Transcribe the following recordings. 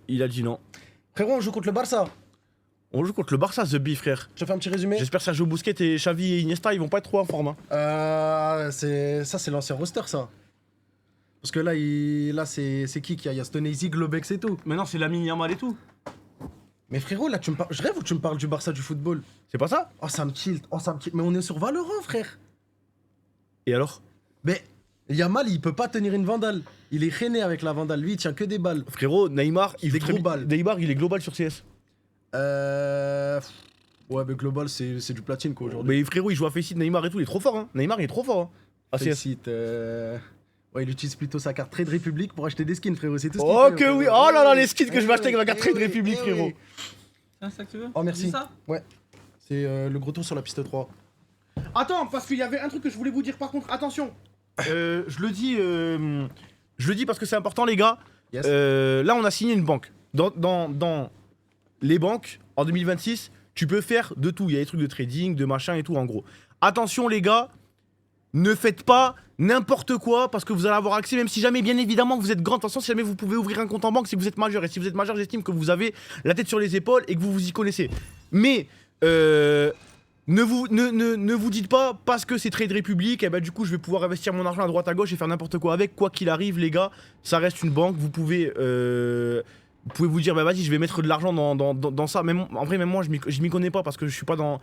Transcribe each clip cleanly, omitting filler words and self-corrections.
Il a dit non. Frérot, on joue contre le Barça. On joue contre le Barça, The Bee, frère. Je te fais un petit résumé. J'espère que Sergio Busquets et Xavi et Iniesta, ils vont pas être trop en forme. Hein. C'est l'ancien roster, ça. Parce que là, c'est qui y a Stoney, Globex et tout. Mais non, c'est Lamine Yamal et tout. Mais frérot, là, je rêve où tu me parles du Barça du football. C'est pas ça? Oh, ça me tilt. Mais on est sur Valorant, frère. Et alors? Mais Yamal, il peut pas tenir une vandale. Il est rené avec la vandale. Lui, il tient que des balles. Frérot, Neymar, il est balles. Neymar, il est global sur CS. Ouais, mais global, c'est du platine, quoi, aujourd'hui. Mais frérot, il joue à Faceit, Neymar et tout, il est trop fort, hein. Neymar, il est trop fort, hein. Ah, Faceit, ouais, il utilise plutôt sa carte Trade Republic pour acheter des skins, frérot. C'est tout ce qu'il Oh fait, que oui. Oh là là, les skins que je vais acheter avec ma carte Trade Republic, frérot. C'est ça que tu veux? Oh, merci. C'est ça? Ouais. C'est le gros tour sur la piste 3. Attends, parce qu'il y avait un truc que je voulais vous dire par contre, attention. Je le dis parce que c'est important, les gars. Yes. Là, on a signé une banque. Dans les banques, en 2026, tu peux faire de tout. Il y a des trucs de trading, de machin et tout, en gros. Attention, les gars, ne faites pas n'importe quoi parce que vous allez avoir accès, même si jamais, bien évidemment, vous êtes grand. De toute façon, si jamais vous pouvez ouvrir un compte en banque, c'est que vous êtes majeur. Et si vous êtes majeur, j'estime que vous avez la tête sur les épaules et que vous vous y connaissez. Mais ne vous dites pas parce que c'est Trade Republic, et bah du coup je vais pouvoir investir mon argent à droite à gauche et faire n'importe quoi avec. Quoi qu'il arrive, les gars, ça reste une banque. Vous pouvez vous dire bah vas-y, je vais mettre de l'argent dans ça. Même, en vrai, même moi je m'y connais pas parce que je suis pas dans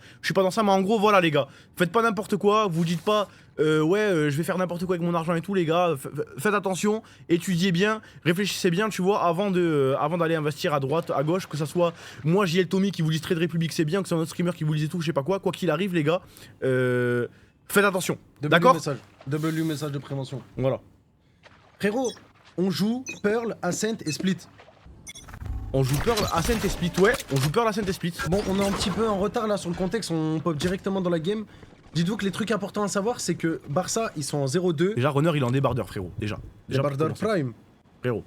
ça. Mais en gros, voilà les gars, faites pas n'importe quoi. Vous dites pas je vais faire n'importe quoi avec mon argent et tout, les gars. Faites attention, étudiez bien, réfléchissez bien, tu vois, avant d'aller investir à droite, à gauche, que ça soit moi, JL Tommy qui vous dit Trade Republic c'est bien, que c'est un autre streamer qui vous disait tout, je sais pas quoi. Quoi qu'il arrive, les gars, faites attention. D'accord? W message de prévention. Voilà. Frérot, on joue Pearl, Ascent et Split. On joue Pearl, Ascent et Split, ouais. On joue Pearl, Ascent et Split. Bon, on est un petit peu en retard là sur le contexte, on pop directement dans la game. Dites-vous que les trucs importants à savoir, c'est que Barça, ils sont en 0-2. Déjà, Runner, il est en débardeur, frérot. Déjà Débardeur Prime. Frérot.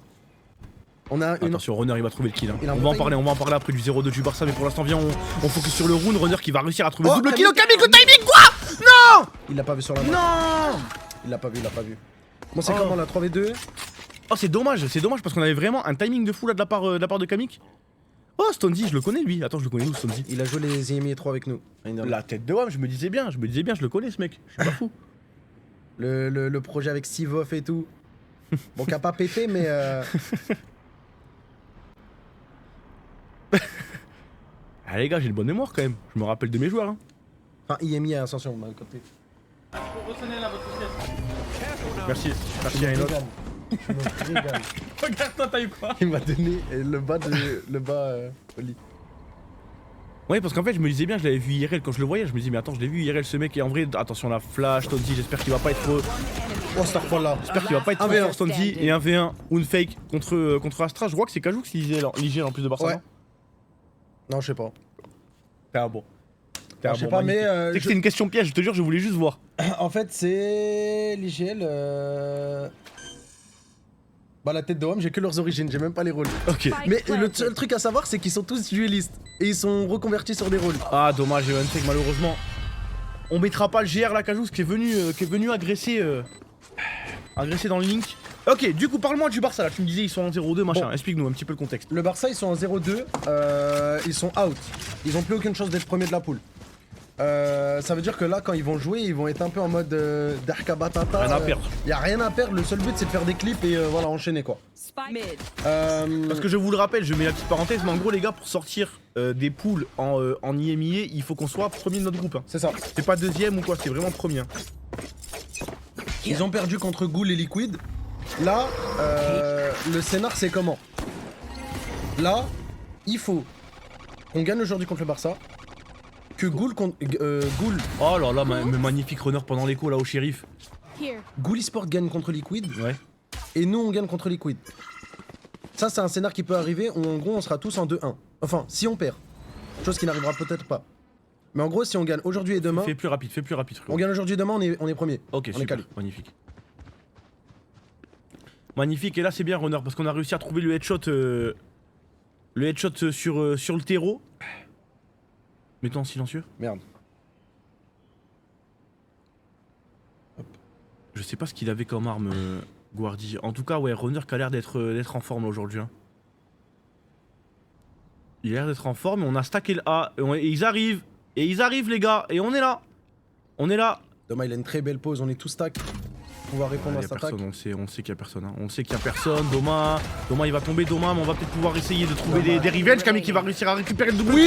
On a une... Attention, Runner, il va trouver le kill. Hein. On va en parler après du 0-2 du Barça, mais pour l'instant, viens, on focus sur le round. Runner qui va réussir à trouver le double kill. Oh, Camille, le timing, quoi? Non! Il l'a pas vu sur la main. Non! Il l'a pas vu. Bon, c'est comment la 3v2? Oh, c'est dommage parce qu'on avait vraiment un timing de fou là de la part de Kamik. Oh, Stonzy, je le connais lui. Attends, je le connais où, Stonzy? Il a joué les IMI 3 avec nous. La tête de WAM, je me disais bien, je le connais ce mec. Je suis pas fou. Le projet avec Steve Off et tout. Bon, qui a pas pété, mais. Ah, les gars, j'ai une bonne mémoire quand même. Je me rappelle de mes joueurs. Hein. Enfin, IMI à Ascension, on m'a côté. Retenez là votre pièce. Merci à un autre. Je me régale. Regarde-toi, t'as eu quoi? Il m'a donné le bas au lit. Ouais, parce qu'en fait, je me disais bien, je l'avais vu IRL quand je le voyais. Je me disais, mais attends, je l'ai vu IRL ce mec. Et en vrai, attention, la flash, Stonzy, j'espère qu'il va pas être. Oh, cette fois-là. J'espère qu'il va pas être trop fort, Stonzy. Et un V1 ou une fake contre Astra. Je crois que c'est Kajoux qui l'IGL en plus de Barça. Ouais. Non, je sais pas. T'es un bon. Je sais pas, mais. C'est une question piège, je te jure, je voulais juste voir. En fait, c'est l'IGL. Bah, la tête de WAM, j'ai que leurs origines, j'ai même pas les rôles. Ok. Mais le seul truc à savoir, c'est qu'ils sont tous duellistes. Et ils sont reconvertis sur des rôles. Ah, dommage, Evan Fake, malheureusement. On mettra pas le GR la Kajoux qui est venu agresser dans le link. Ok, du coup, parle-moi du Barça là. Tu me disais ils sont en 0-2, machin. Bon. Explique-nous un petit peu le contexte. Le Barça, ils sont en 0-2. Ils sont out. Ils ont plus aucune chance d'être premiers de la poule. Ça veut dire que là, quand ils vont jouer, ils vont être un peu en mode Darka Batata. Rien à perdre. Y a rien à perdre. Le seul but, c'est de faire des clips et voilà, enchaîner quoi. Parce que je vous le rappelle, je mets la petite parenthèse, mais en gros, les gars, pour sortir des poules en IMIA, il faut qu'on soit premier de notre groupe. Hein. C'est ça. C'est pas deuxième ou quoi, c'est vraiment premier. Hein. Ils ont perdu contre Ghoul et Liquid. Là, le scénar, c'est comment? Là, il faut qu'on gagne aujourd'hui contre le Barça. Que Ghoul contre. Ghoul. Oh là là, magnifique runner pendant l'écho là au shérif. Ghoul eSport gagne contre Liquid. Ouais. Et nous, on gagne contre Liquid. Ça, c'est un scénar qui peut arriver où en gros, on sera tous en 2-1. Enfin, si on perd. Chose qui n'arrivera peut-être pas. Mais en gros, si on gagne aujourd'hui et demain. Fais plus rapide, frérot. On gagne aujourd'hui et demain, on est premier. Ok, on super, est calé. magnifique. Magnifique, et là c'est bien runner parce qu'on a réussi à trouver le headshot sur le terreau. Mets-toi en silencieux. Merde. Hop. Je sais pas ce qu'il avait comme arme, Guardi. En tout cas, ouais, runner qui a l'air d'être en forme aujourd'hui. Hein. Il a l'air d'être en forme et on a stacké le A. Et ils arrivent. Et ils arrivent les gars. Et on est là. On est là. Doma il a une très belle pause, on est tous stack. On va répondre à Y a cette attaque. personne, on sait qu'il y a personne. Hein. On sait qu'il y a personne. Doma il va tomber. Doma, mais on va peut-être pouvoir essayer de trouver des revenge. Camille qui va réussir à récupérer le double. Oui.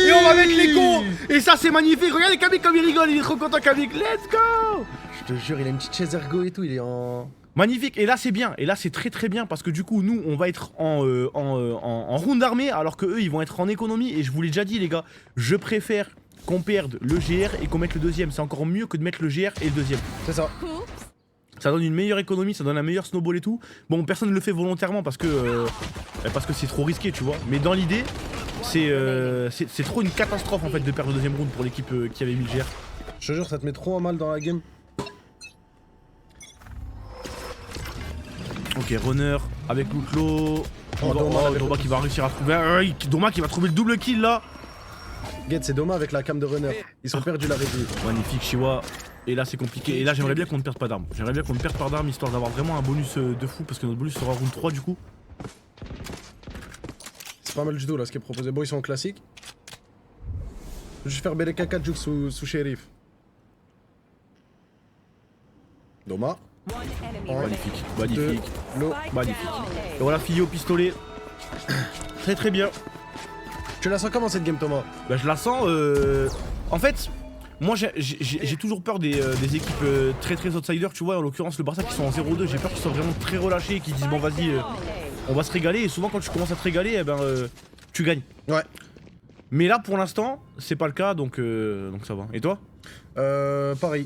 Et on va mettre l'écho. Et ça c'est magnifique. Regardez Camille comme il rigole. Il est trop content Camille. Let's go. Je te jure, il a une petite chaise ergo et tout, il est en... Magnifique. Et là c'est bien. Et là c'est très très bien parce que du coup nous on va être en round d'armée alors que eux ils vont être en économie. Et je vous l'ai déjà dit les gars, je préfère qu'on perde le GR et qu'on mette le deuxième. C'est encore mieux que de mettre le GR et le deuxième. C'est ça. Ça donne une meilleure économie, ça donne un meilleur snowball et tout. Bon, personne ne le fait volontairement parce que c'est trop risqué, tu vois. Mais dans l'idée, c'est trop une catastrophe en fait de perdre le deuxième round pour l'équipe qui avait mis le GR. Je te jure, ça te met trop en mal dans la game. Ok, runner avec Loutlo. Oh, Doma avec Doma qui va réussir à trouver. Doma qui va trouver le double kill là. Get, c'est Doma avec la cam de runner. Ils sont perdus la régie. Magnifique, Shiwa. Et là, c'est compliqué. Et là, j'aimerais bien qu'on ne perde pas d'armes. J'aimerais bien qu'on ne perde pas d'armes histoire d'avoir vraiment un bonus de fou parce que notre bonus sera round 3 du coup. C'est pas mal du tout là ce qui est proposé. Bon, ils sont en classique. Je vais juste faire Belekaka Juke sous shérif. Doma. Magnifique, Deux, magnifique, l'eau. magnifique. Et voilà, filé au pistolet. Très très bien. Tu la sens comment cette game, Thomas? Bah, je la sens. En fait, moi j'ai toujours peur des équipes très très outsiders, tu vois. En l'occurrence, le Barça qui sont en 0-2, j'ai peur qu'ils soient vraiment très relâchés et qu'ils disent bon, vas-y, on va se régaler. Et souvent, quand tu commences à te régaler, eh ben, tu gagnes. Ouais. Mais là, pour l'instant, c'est pas le cas donc ça va. Et toi? Pareil.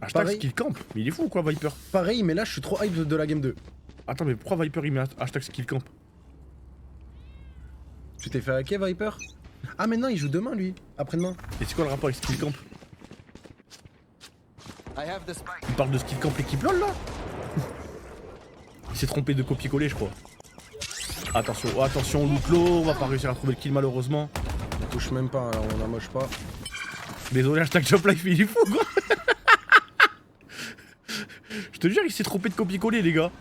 Hashtag Pareil. skill camp. Mais il est fou ou quoi, Viper? Pareil, mais là je suis trop hype de la game 2. Attends, mais pourquoi Viper il met hashtag skill camp? Tu t'es fait hacker, Viper? Ah, mais non, il joue demain lui. Après-demain. Et c'est quoi le rapport avec skill camp? Il parle de skill camp l'équipe LOL là. Il s'est trompé de copier-coller je crois. Attention, attention Loutlo, on va pas réussir à trouver le kill malheureusement. On touche même pas, alors on la moche pas. Désolé hashtag Joblife il est fou quoi. Je te jure il s'est trompé de copier-coller les gars.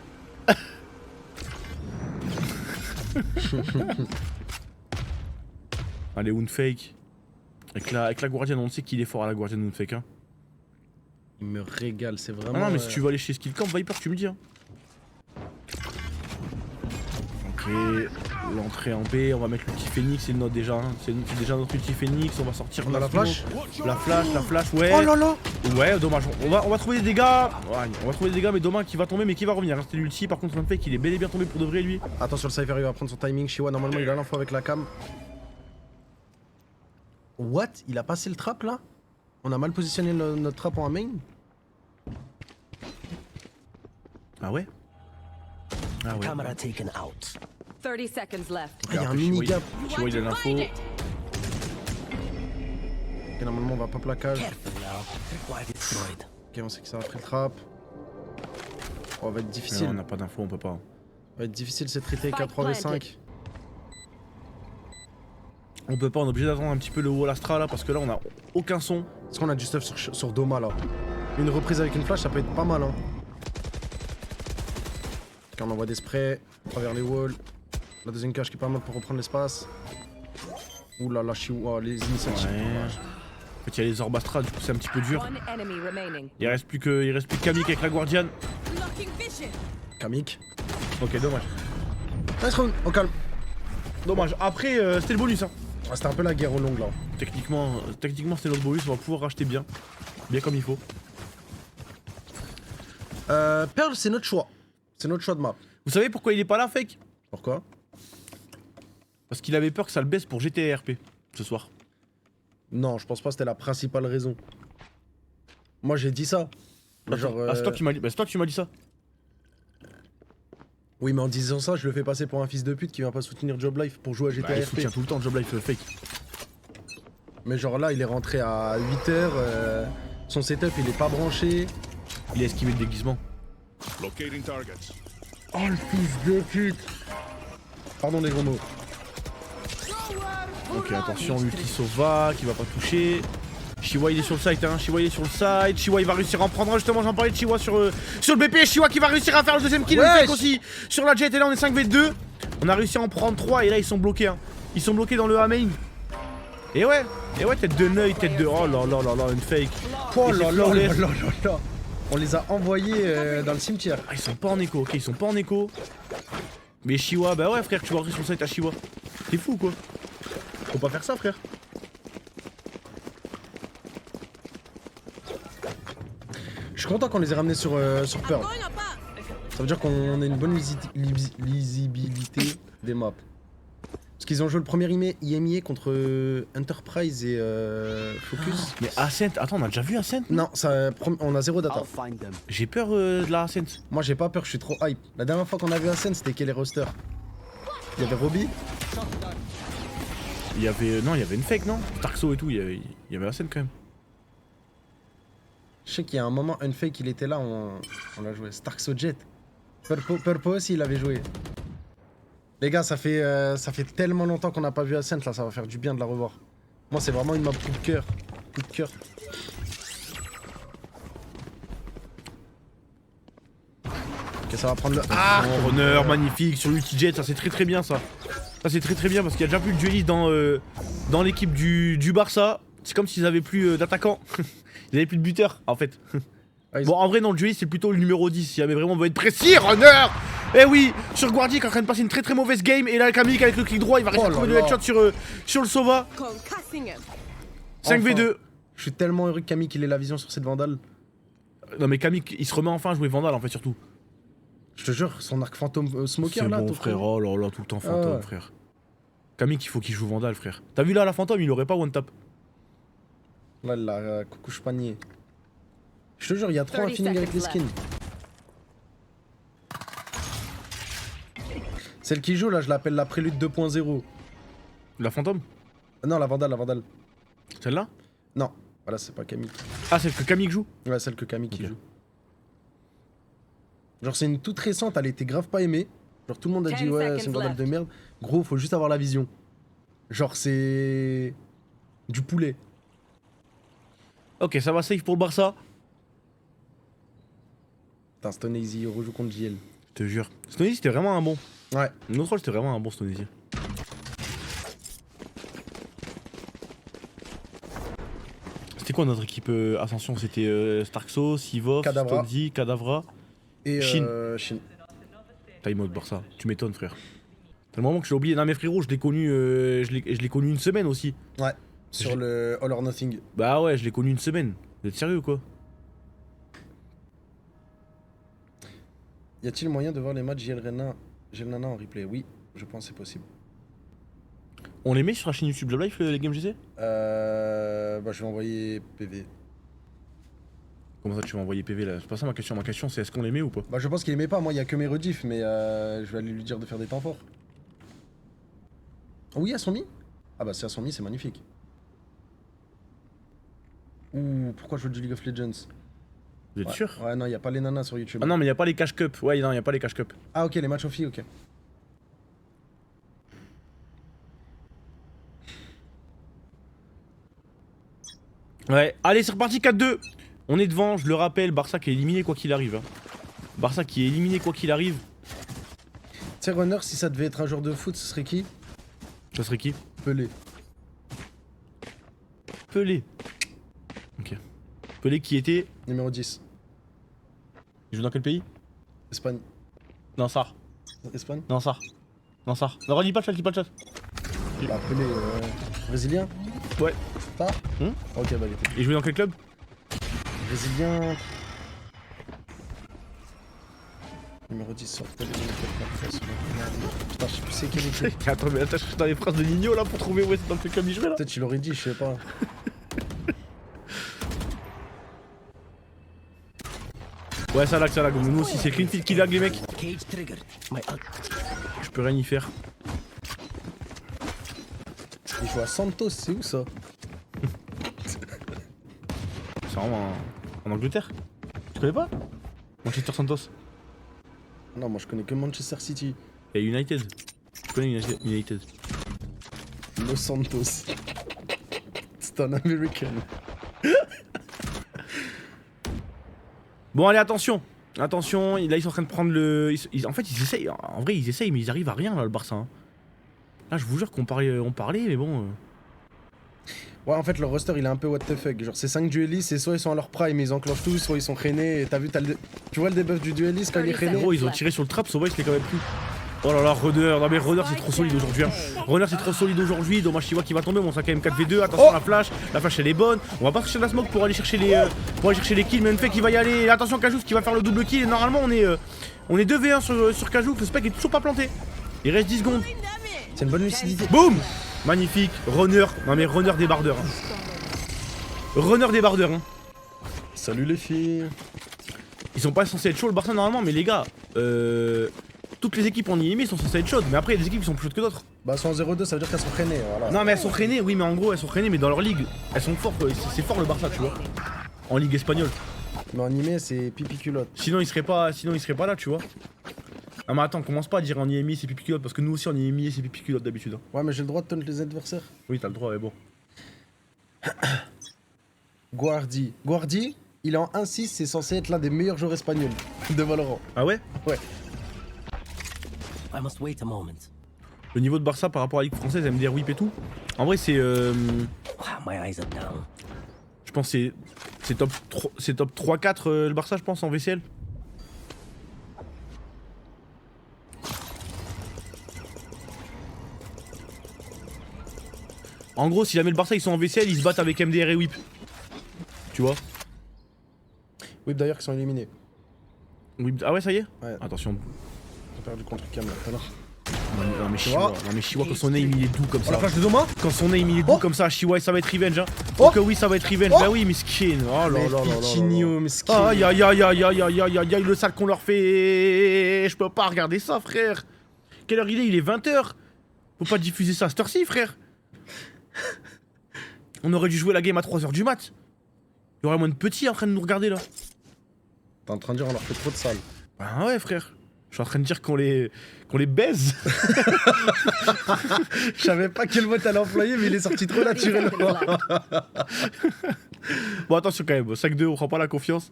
Allez Unfake. Avec la Guardian on sait qu'il est fort à la Guardian Unfake hein. Il me régale, c'est vraiment... Ah non mais si tu veux aller chez Skill Camp Viper tu me dis hein. Ok, l'entrée en B, on va mettre l'ulti Phoenix, c'est notre déjà, hein. C'est déjà notre ulti Phoenix, on va sortir On a la smoke. flash. La flash, ouais. Oh là là. Ouais, dommage, on va trouver des dégâts. Ouais, on va trouver des dégâts mais dommage qui va tomber mais qui va revenir. Hein. C'était l'ulti, par contre Unfake il est bel et bien tombé pour de vrai lui. Attention, le Cypher il va prendre son timing. Shiwa normalement il a l'info avec la cam. What? Il a passé le trap là? On a mal positionné notre trap en main? Ah ouais? Ah ouais. Camera taken out. 30 seconds left. Ah, il y a un Après, mini Shiwa, gap. Shiwa, il a l'info. Ok, normalement on va pas plaquage. Careful now. Wire destroyed. Ok, on sait que ça a pris le trap. Oh, ça va être difficile. On n'a pas d'info, on peut pas. Ça va être difficile cette retake à 3v5. On peut pas, on est obligé d'attendre un petit peu le wall Astra là parce que là on a aucun son. Est-ce qu'on a du stuff sur Doma là? Une reprise avec une flash ça peut être pas mal hein. Ok, on envoie des sprays à travers les walls. La deuxième cage qui est pas mal pour reprendre l'espace. Ouh là là, Shiwa, les initiatives. Ouais. En fait il y a les orbes Astra, du coup c'est un petit peu dur. One enemy remaining. Il reste plus que Kamik avec la Guardian. Kamik. Ok, dommage. Nice round, on calme. Dommage. Après, c'était le bonus. Hein. Ah, c'était un peu la guerre au long là. Techniquement c'était notre bonus. On va pouvoir racheter bien. Bien comme il faut. Pearl, c'est notre choix. C'est notre choix de map. Vous savez pourquoi il est pas là, Fake? Pourquoi? Parce qu'il avait peur que ça le baisse pour GTA RP ce soir. Non, je pense pas que c'était la principale raison. Moi j'ai dit ça. Mais genre, Ah, c'est toi qui m'as dit. Bah, c'est toi qui m'as dit ça. Oui, mais en disant ça, je le fais passer pour un fils de pute qui vient pas soutenir Joblife pour jouer à GTA Bah, il RP. soutient tout le temps Joblife Fake. Mais genre là, il est rentré à 8h. Son setup, il est pas branché. Il a esquivé le déguisement. Locating targets. Oh le fils de pute. Pardon les gros mots. Ok, attention, l'ulti Sova qui va pas toucher. Shiwa il est sur le site, hein. Shiwa il est sur le site. Shiwa il va réussir à en prendre un. Justement, j'en parlais de Shiwa sur le BP. Shiwa qui va réussir à faire le deuxième kill. Wesh. Fake aussi sur la jet. Et là, on est 5v2. On a réussi à en prendre 3 et là, ils sont bloqués. Hein. Ils sont bloqués dans le A main. Et ouais, tête de Neuil, tête de... Oh là là là là, une fake. Oh Et c'est là là là flawless. là là là. On les a envoyés dans le cimetière. Ah, ils sont pas en écho, ok, ils sont pas en écho. Mais Chiwa, bah ouais frère, tu vas rentrer sur le site à Chiwa. T'es fou quoi. Faut pas faire ça frère. Je suis content qu'on les ait ramenés sur Pearl. Ça veut dire qu'on a une bonne lisibilité des maps. Parce qu'ils ont joué le premier IMIA contre Enterprise et Focus. Mais Ascent, attends, on a déjà vu Ascent? Non, ça, on a zéro data. I'll find them. J'ai peur de la Ascent. Moi j'ai pas peur, je suis trop hype. La dernière fois qu'on a vu Ascent, c'était quel roster? Il y avait Robbie. Il y avait... Non, il y avait une fake, non? Starkso et tout, il y avait Ascent quand même. Je sais qu'il y a un moment, Unfake, il était là, on l'a joué. Starkso Jet. Purpo aussi, il avait joué. Les gars, ça fait tellement longtemps qu'on n'a pas vu Ascent, là, ça va faire du bien de la revoir. Moi, c'est vraiment une map coup de cœur. Coup de cœur. Ok, ça va prendre le... Ah, Runner, magnifique, sur l'ulti-jet, ça c'est très bien ça. Ça c'est très bien parce qu'il y a déjà plus de dueliste dans l'équipe du Barça. C'est comme s'ils avaient plus d'attaquants. Ils avaient plus de buteurs en fait. Ah, Bon, en vrai, non, le dueliste c'est plutôt le numéro 10. Si jamais vraiment on veut être précis, Runner. Eh oui, sur Guardi qui est en train de passer une très mauvaise game. Et là, Camille avec le clic droit, il va réussir à Oh trouver là le là. headshot sur le Sova. Concussing him. 5v2. Je suis tellement heureux que Camille qu'il ait la vision sur cette Vandale. Non, mais Camille, il se remet enfin à jouer Vandal en fait, surtout. Je te jure, son arc fantôme smoker C'est là, bon, tout frère. près. Oh là là, tout le temps fantôme, ouais. frère. Camille, il faut qu'il joue Vandal, frère. T'as vu là, la fantôme, il aurait pas one tap. Là, la coucouche panier. Je te jure, il y a trop un 30 feeling avec les skins. Celle qui joue là, je l'appelle la prélude 2.0. La fantôme? Non, la Vandale. Celle-là? Non, voilà, c'est pas Camille. Ah, c'est que Camille qui joue? Ouais, celle que Camille qui Ok. joue. Genre, c'est une toute récente, elle était grave pas aimée. Genre, tout le monde a 10 dit, ouais, c'est une seconds Vandale de merde. Gros, faut juste avoir la vision. Genre, c'est. Du poulet. Ok, ça va safe pour le Barça. Putain, Stone Easy rejoue contre JL. Je te jure. Stoney, c'était vraiment un bon. Ouais. Notre rôle, c'était vraiment un bon Stoney. C'était quoi notre équipe Ascension? C'était Starkso, Sivov, Kadavra. Stolzi, Kadavra. Et Shin. Shin. Time out Barça. Tu m'étonnes, frère. C'est le moment que j'ai oublié. Non, mais frérot, je l'ai connu, je l'ai connu une semaine aussi. Ouais. Sur le All or Nothing. Bah ouais, je l'ai connu une semaine. Vous êtes sérieux quoi? Y a-t-il moyen de voir les matchs JL Nana en replay? Oui, je pense que c'est possible. On les met sur la chaîne YouTube Job Life, les Games GC? Bah, je vais envoyer PV. Comment ça tu vas envoyer PV là? C'est pas ça ma question. Ma question c'est est-ce qu'on les met ou pas? Bah, je pense qu'il aimait pas. Moi, y a que mes rediffs, mais je vais aller lui dire de faire des temps forts. Oui, elles sont mis? Ah, bah, si elles sont mis, c'est magnifique. Ouh, pourquoi je joue du League of Legends? Vous êtes Ouais. sûr? Ouais, non, y a pas les nanas sur YouTube. Ah non, mais y a pas les cash cup. Ouais, non, y a pas les cash cup. Ah, ok, les matchs aux filles, ok. Ouais, allez, c'est reparti 4-2. On est devant, je le rappelle, Barça qui est éliminé quoi qu'il arrive. Hein. Barça qui est éliminé quoi qu'il arrive. Tu sais, Runner, si ça devait être un joueur de foot, ce serait qui? Ça serait qui? Pelé. Pelé. Ok. Pelé qui était. Numéro 10. Il joue dans quel pays? Espagne. Non, ça. Espagne? Non, ça. Non, ça. Non, redis pas le chat, dis pas le chat. Bah, Pelé, brésilien? Ouais. Ça? Hmm. Ok, bah, il était Il jouait dans quel club? brésilien. Numéro 10 sur Pelé. Putain, je sais plus c'est quel équipe. Attends, mais attends, je suis dans les phrases de Nino là pour trouver où est-ce dans quel club il jouait là. Peut-être tu l'aurais dit, je sais pas. Ouais, ça lag, nous aussi, c'est clean feed qui lag les mecs. Cage triggered. My Je peux rien y faire. Il joue à Santos, c'est où ça? C'est vraiment en Angleterre. Tu connais pas? Manchester Santos. Non, moi je connais que Manchester City. Et United. Tu connais United? Los Santos. C'est un American. Bon, allez, attention. Attention, là ils sont en train de prendre le. En fait, ils essayent. En vrai, ils essayent, mais ils arrivent à rien là, le Barça. Hein. Là, je vous jure qu'on parlait, mais bon. Ouais, en fait, leur roster il est un peu what the fuck. Genre, ces 5 duellistes, c'est soit ils sont à leur prime, ils enclenchent tous, soit ils sont rennais. Et t'as vu, tu vois le debuff du duelliste quand il est renné? Gros, ils ont tiré sur le trap, Sauvage, il est quand même plus. Oh là là, Runner, non mais Runner c'est trop solide aujourd'hui. Hein. Runner c'est trop solide aujourd'hui. Dommage Shiwa qui va tomber, bon ça quand même 4v2. Attention la flash elle est bonne. On va pas chercher la smoke pour aller chercher les kills, mais Nfek qui va y aller. Attention Kajouk qui va faire le double kill. Et normalement on est 2v1 sur Kajouk, le spec est toujours pas planté. Il reste 10 secondes. C'est une bonne lucidité. Boum. Magnifique, Runner. Non mais Runner débardeur. Hein. Runner débardeur. Hein. Salut les filles. Ils sont pas censés être chauds le Barça normalement, mais les gars, toutes les équipes en IMI sont censées être chaudes, mais après il y a des équipes qui sont plus chaudes que d'autres. Bah, elles sont en 0-2, ça veut dire qu'elles sont rennées. Voilà. Non mais elles sont freinées, oui mais en gros elles sont freinées, mais dans leur ligue, elles sont fortes, c'est fort le Barça tu vois. En ligue espagnole. Mais en animé, c'est pipi culotte. Sinon ils seraient pas là tu vois. Ah mais attends, commence pas à dire en IMI c'est pipi culotte, parce que nous aussi en IMI c'est pipi culotte d'habitude. Hein. Ouais, mais j'ai le droit de taunt les adversaires. Oui t'as le droit, mais bon. Guardi, il est en 1-6, c'est censé être l'un des meilleurs joueurs espagnols de Valorant. Ah ouais? Ouais. I must wait a moment. Le niveau de Barça par rapport à la ligue française, MDR whip et tout. En vrai c'est My eyes are down. je pense que c'est top 3-4 le Barça je pense en VCL. En gros, si jamais le Barça ils sont en VCL, ils se battent avec MDR et Whip. Tu vois? Oui, d'ailleurs, qui sont éliminés. Whip... Ah ouais, ça y est? Ouais. Attention. J'ai perdu contre Cam là tout à l'heure. Non mais Tu Shiwa, vois non mais Shiwa quand son aim il est doux comme Oh, la ça. flash de Doma? Quand son aim il est doux Oh comme ça, Shiwa ça va être revenge hein. Oh Oh que oui ça va être revenge, Oh bah oui miskin. Oh là Mais là là là Pitinho, mesquin. Aïe aïe aïe aïe aïe aïe aïe aïe aïe le sale qu'on leur fait. Je peux pas regarder ça frère. Quelle heure il est 20h. Faut pas diffuser ça à cette heure-ci frère. On aurait dû jouer la game à 3h du mat. Il y aurait moins de petits en train de nous regarder là. T'es en train de dire on leur fait trop de salles. Ah ouais frère. Je suis en train de dire qu'on les baise. Je savais pas quel mot t'allais employer, mais il est sorti trop naturellement. Bon attention quand même, 5-2 on prend pas la confiance.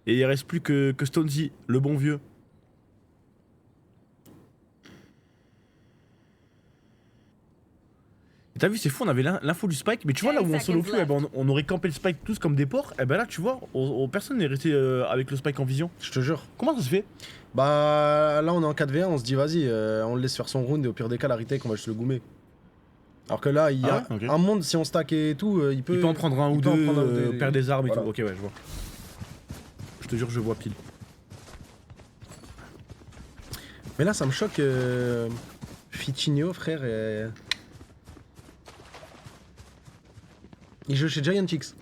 Et il reste plus que Stonesy, le bon vieux. Et t'as vu, c'est fou, on avait l'info du spike, mais tu vois là où on solo queue, eh ben, on aurait campé le spike tous comme des porcs, et ben là tu vois, personne n'est resté avec le spike en vision. Je te jure. Comment ça se fait? Bah là on est en 4v1, on se dit vas-y, on le laisse faire son round et au pire des cas la retake on va juste le goumer. Alors que là il y a ok. un monde, si on stack et tout, il peut en prendre un ou il peut en deux, prendre un ou deux. perdre des armes Voilà. et tout. Ok ouais je vois. Je te jure je vois pile. Mais là ça me choque, Pitinho frère, il joue chez Giantix.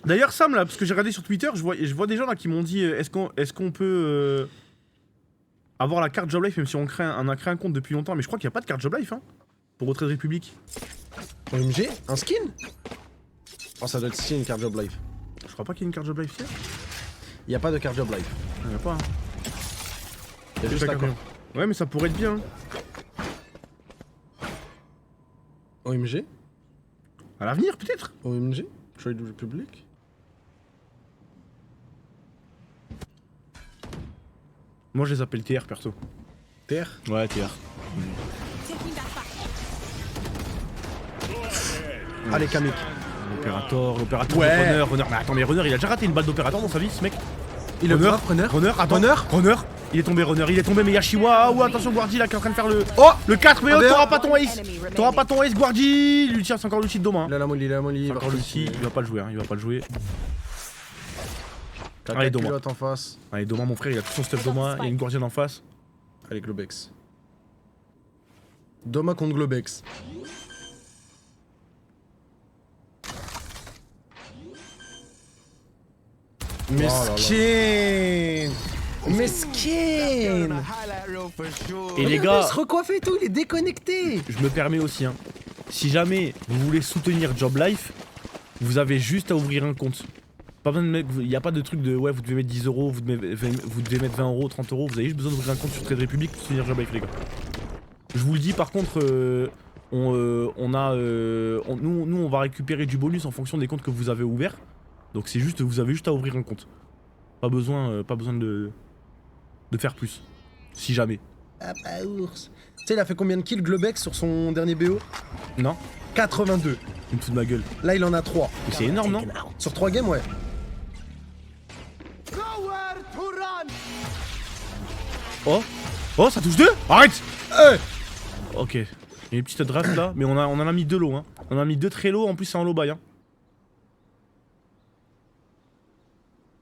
D'ailleurs Sam là, parce que j'ai regardé sur Twitter, je vois des gens là qui m'ont dit est-ce qu'on peut avoir la carte Job Life même si on a créé un compte depuis longtemps, mais je crois qu'il n'y a pas de carte Job Life hein, pour Retrait de République. OMG, un skin? Oh ça doit être stylé une carte Job Life. Je crois pas qu'il y ait une carte Job Life ici. Il y a pas de carte Job Life. Il n'y en a pas. Hein. Il y a juste D'accord. l'accord. Ouais mais ça pourrait être bien. Hein. OMG? À l'avenir peut-être. OMG? Trade Republic? Moi je les appelle TR perso. TR? Ouais TR. Allez Kamik. Opérateur, Ouais. Runner. Mais attends mais Runner il a déjà raté une balle d'opérateur dans sa vie ce mec. Il est grave, Runner. Runner. Il est tombé mais Yashiwa. Ah ouais attention Guardi là qui est en train de faire le... Oh Le 4 mais oh, Ah, t'auras pas ton ace. T'auras pas ton ace Guardi. Lui tiens c'est encore l'outil de Doma. Il a la molly, il a la molly. C'est encore l'outil, il va pas le jouer, hein, il va pas le jouer. Allez, Allez, Doma. en face. Allez, Doma, mon frère, il a tout son stuff Doma, il y a une Guardiane en face. Allez, Globex. Doma contre Globex. Mesquin. Mesquin. Et les Regarde, gars, il se recoiffe et tout, il est déconnecté. je me permets aussi, hein, si jamais vous voulez soutenir Job Life, vous avez juste à ouvrir un compte. Pas besoin de mettre, il n'y a pas de truc de ouais, vous devez mettre 10 euros, vous devez mettre 20 euros, 30 euros, vous avez juste besoin d'ouvrir un compte sur Trade Republic pour soutenir Job Life, les gars. Je vous le dis, par contre, nous, on va récupérer du bonus en fonction des comptes que vous avez ouverts. Donc c'est juste, vous avez juste à ouvrir un compte. Pas besoin de de faire plus. Si jamais. Ah bah ours. Tu sais, il a fait combien de kills Globex sur son dernier BO? Non? 82. Il me fout de ma gueule. Là, il en a 3. Mais c'est énorme, non? Sur 3 games, ouais. Oh! Oh, ça touche 2? Arrête! Hey, Ok. Il y a une petite draft là, mais on en a mis 2 lots. Hein. On en a mis 2 très lots, en plus c'est en low buy. Hein.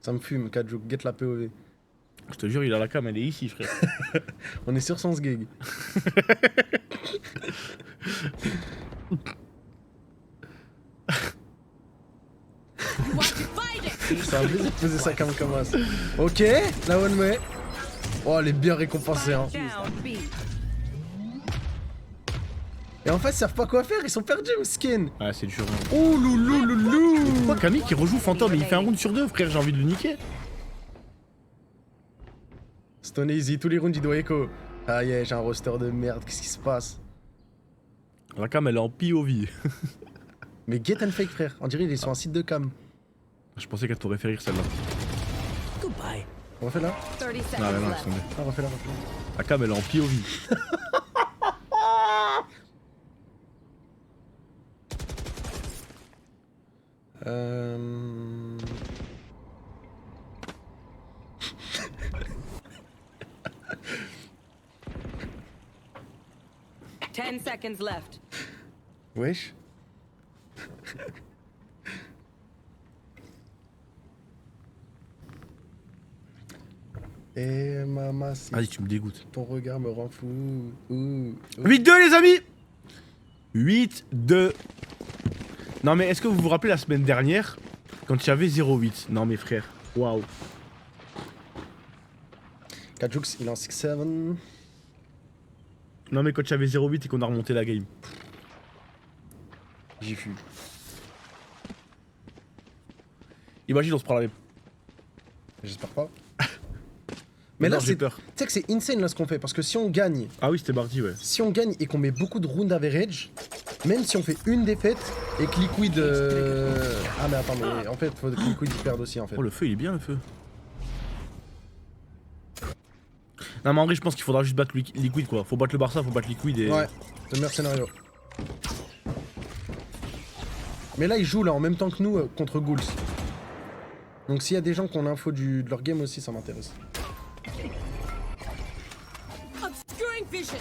ça me fume, Kajuk. Get la POV. Je te jure, il a la cam, elle est ici, frère. On est sur son sgeg. C'est un plaisir de poser ça comme as. Ok, la one way. Oh, elle est bien récompensée, hein. Down B. Et en fait, ils savent pas quoi faire, ils sont perdus, skin. Ouais, c'est dur. Hein. Ouh loulou loulou. Pourquoi Camille qui rejoue Fantôme et il fait un round sur 2, frère? J'ai envie de le niquer. Stone Easy, tous les rounds, il doit écho. Ah yeah, j'ai un roster de merde, qu'est-ce qui se passe? La cam, elle est en POV. Mais get and fake, frère. On dirait il est sur un site de cam. Je pensais qu'elle t'aurait fait rire celle-là. Goodbye. On refait là? 30 Non, seconds mais non, laisse left. tomber. Ah, refais là, refais là. La cam, elle est en POV. Euh... 10 seconds left. Wesh. Et maman, si Vas-y, tu me dégoûtes. ton regard me rend fou. Ouh. 8-2 les amis. 8-2. Non mais est-ce que vous vous rappelez la semaine dernière quand il y avait 0-8? Non mais frère, waouh. Kajux, il est en 6-7. Non mais quand il y avait 0-8 et qu'on a remonté la game. J'y fus. Imagine on se prend la même. J'espère pas. Mais là, non, j'ai c'est. Tu peur. sais que c'est insane là ce qu'on fait parce que si on gagne, Ah oui c'était mardi ouais. et qu'on met beaucoup de round average, même si on fait une défaite et que Liquid. Ah mais attends, mais en fait, faut que Liquid il perde aussi en fait. Oh le feu il est bien le feu. Non mais en vrai je pense qu'il faudra juste battre Liquid quoi. Faut battre le Barça, faut battre Liquid et... Ouais, c'est le meilleur scénario. Mais là, ils jouent là en même temps que nous contre Ghouls. Donc s'il y a des gens qui ont l'info de leur game aussi, ça m'intéresse. Obscuring vision.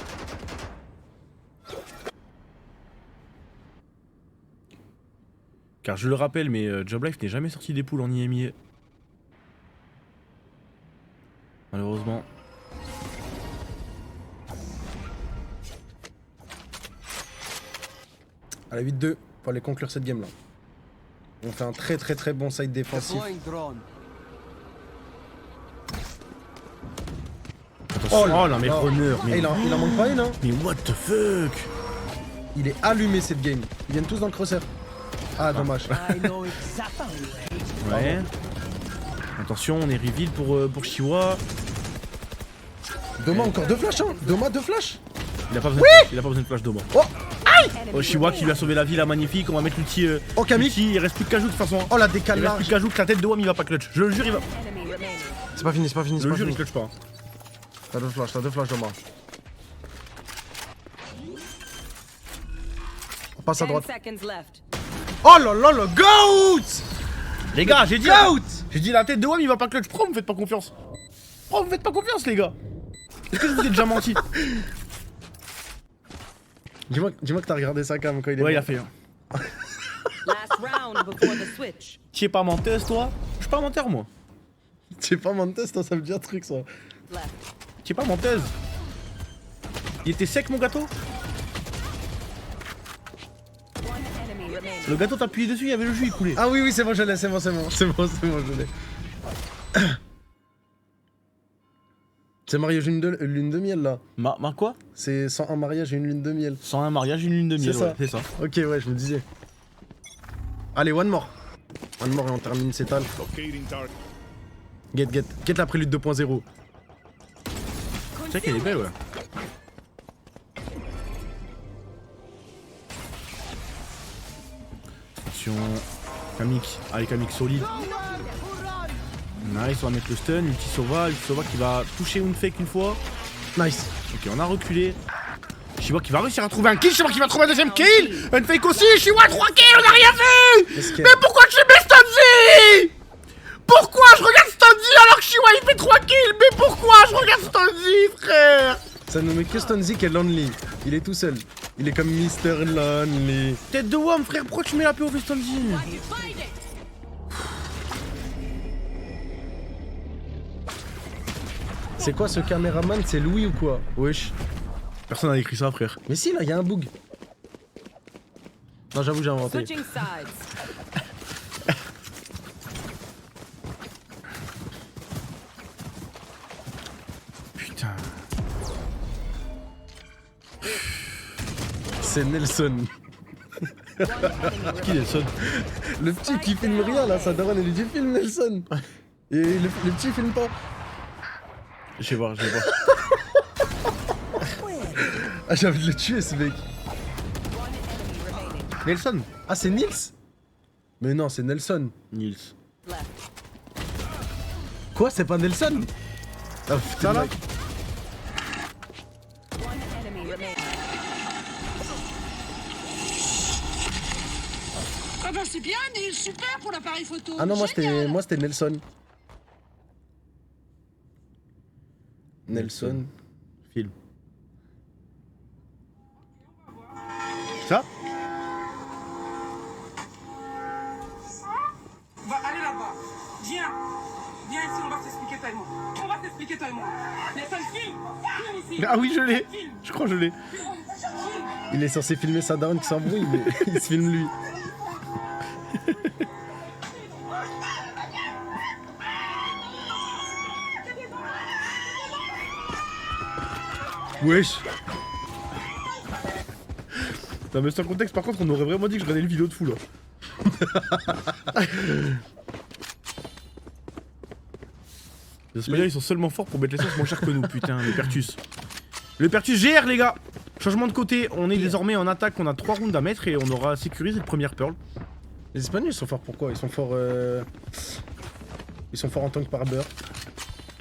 Car je le rappelle mais Job Life n'est jamais sorti des poules en IMIA. Malheureusement. À la 8-2, faut aller conclure cette game là. On fait un très bon side défensif. Attention. Oh, non mais Oh. Runner, Eh, mais... il en manque pas une hein. Mais what the fuck. Il est allumé cette game. Ils viennent tous dans le crosshair. Ah dommage. I know exactly. Ouais. Attention, on est reveal pour Chiwa. Doma encore 2 flashs hein. Doma 2 flashs. Il a pas besoin, de flash, il a pas besoin de flash Doma. Enemy Oh Chiwa qui lui a sauvé la vie, la magnifique. On va mettre l'outil. Oh, Camille. l'outil, il reste plus que Kajou de toute façon. Oh la Il reste plus décalage. que Kajou, que la tête de Wam il va pas clutch. Je le jure, il va. Enemy remaining. C'est pas fini, c'est pas fini, Je c'est le pas jure, il fini. clutch pas. T'as 2 flashs Doma. On passe à 10 droite. seconds left. Oh là là là, GOAT. Les gars, j'ai dit. Goat. J'ai dit la tête de Wam il va pas clutch. Pourquoi vous me faites pas confiance? Pourquoi vous me faites pas confiance, les gars? Est-ce que je vous ai déjà menti? Dis-moi que t'as regardé ça cam quand il est Ouais, il mort. a fait. Hein. Last round before the switch. Tu es pas menteuse, toi? Je suis pas menteur, moi. Tu es pas menteuse, toi, ça me dit un truc ça. Left. Tu es pas menteuse. Il était sec, mon gâteau? One enemy remaining. Le gâteau, t'as appuyé dessus, il y avait le jus, il coulait. Ah oui, oui, c'est bon, je l'ai, c'est bon, je l'ai. C'est mariage lune de miel là. Ma quoi? C'est 101 mariage et une lune de miel. 101 mariage, une lune de miel, C'est ça. ouais, c'est ça. Ok, ouais, je me disais. Allez, one more. One more et on termine cette halle. Locating target. Get la prélude 2.0. C'est vrai qu'elle est belle, ouais. Attention. Kamik, allez Kamik solide. Nice, on va mettre le stun, ulti Sova qui va toucher Unfake une fois. Nice. Ok, on a reculé. Shiwa qui va réussir à trouver un kill, Shiwa qui va trouver un deuxième kill. Unfake aussi, Shiwa 3 kills, on a rien vu. Mais pourquoi tu mets Stunzy? Pourquoi je regarde Stunzy alors que Shiwa il fait 3 kills? Mais pourquoi je regarde Stunzy, frère? Ça ne met que Stunzy qui est lonely. Il est tout seul. Il est comme Mr. Lonely. Tête de Wam, frère, pourquoi tu mets la POV Stunzy? C'est quoi ce caméraman? C'est Louis ou quoi? Wesh. Personne n'a écrit ça, frère. Mais si, là, il y a un bug. Non, j'avoue, j'ai inventé. Switching sides. Putain. C'est Nelson. Qui Nelson? Le petit qui filme rien, là, sa daronne, elle lui dit filme Nelson. Et le petit filme pas. Je vais voir. Ah, j'ai envie de le tuer, ce mec. Nelson? Ah, c'est Nils? Mais non, c'est Nelson. Nils. Left. Quoi, c'est pas Nelson? Ah, putain, là mec. One enemy remaining. Ah bah c'est bien, Neil, super pour l'appareil photo. Ah non, moi Génial. c'était Nelson. Nelson. Film. Ça? Va aller là-bas. Viens. Viens ici, on va s'expliquer toi et moi. On va s'expliquer toi et moi. Nelson, filme. Filme ici. Ah oui, je l'ai. Je crois que je l'ai. Il est censé filmer sa daronne qui s'embrouille, mais il se filme lui. Wesh. Non mais sans contexte, par contre, on aurait vraiment dit que je regardais une vidéo de fou là. Les Espagnols ils sont seulement forts pour mettre l'essence moins cher que nous, putain, le Pertus. Le Pertus GR les gars. Changement de côté, on est désormais en attaque, on a 3 rounds à mettre et on aura sécurisé le première Pearl. Les Espagnols ils sont forts pourquoi? Ils sont forts en tant que barber.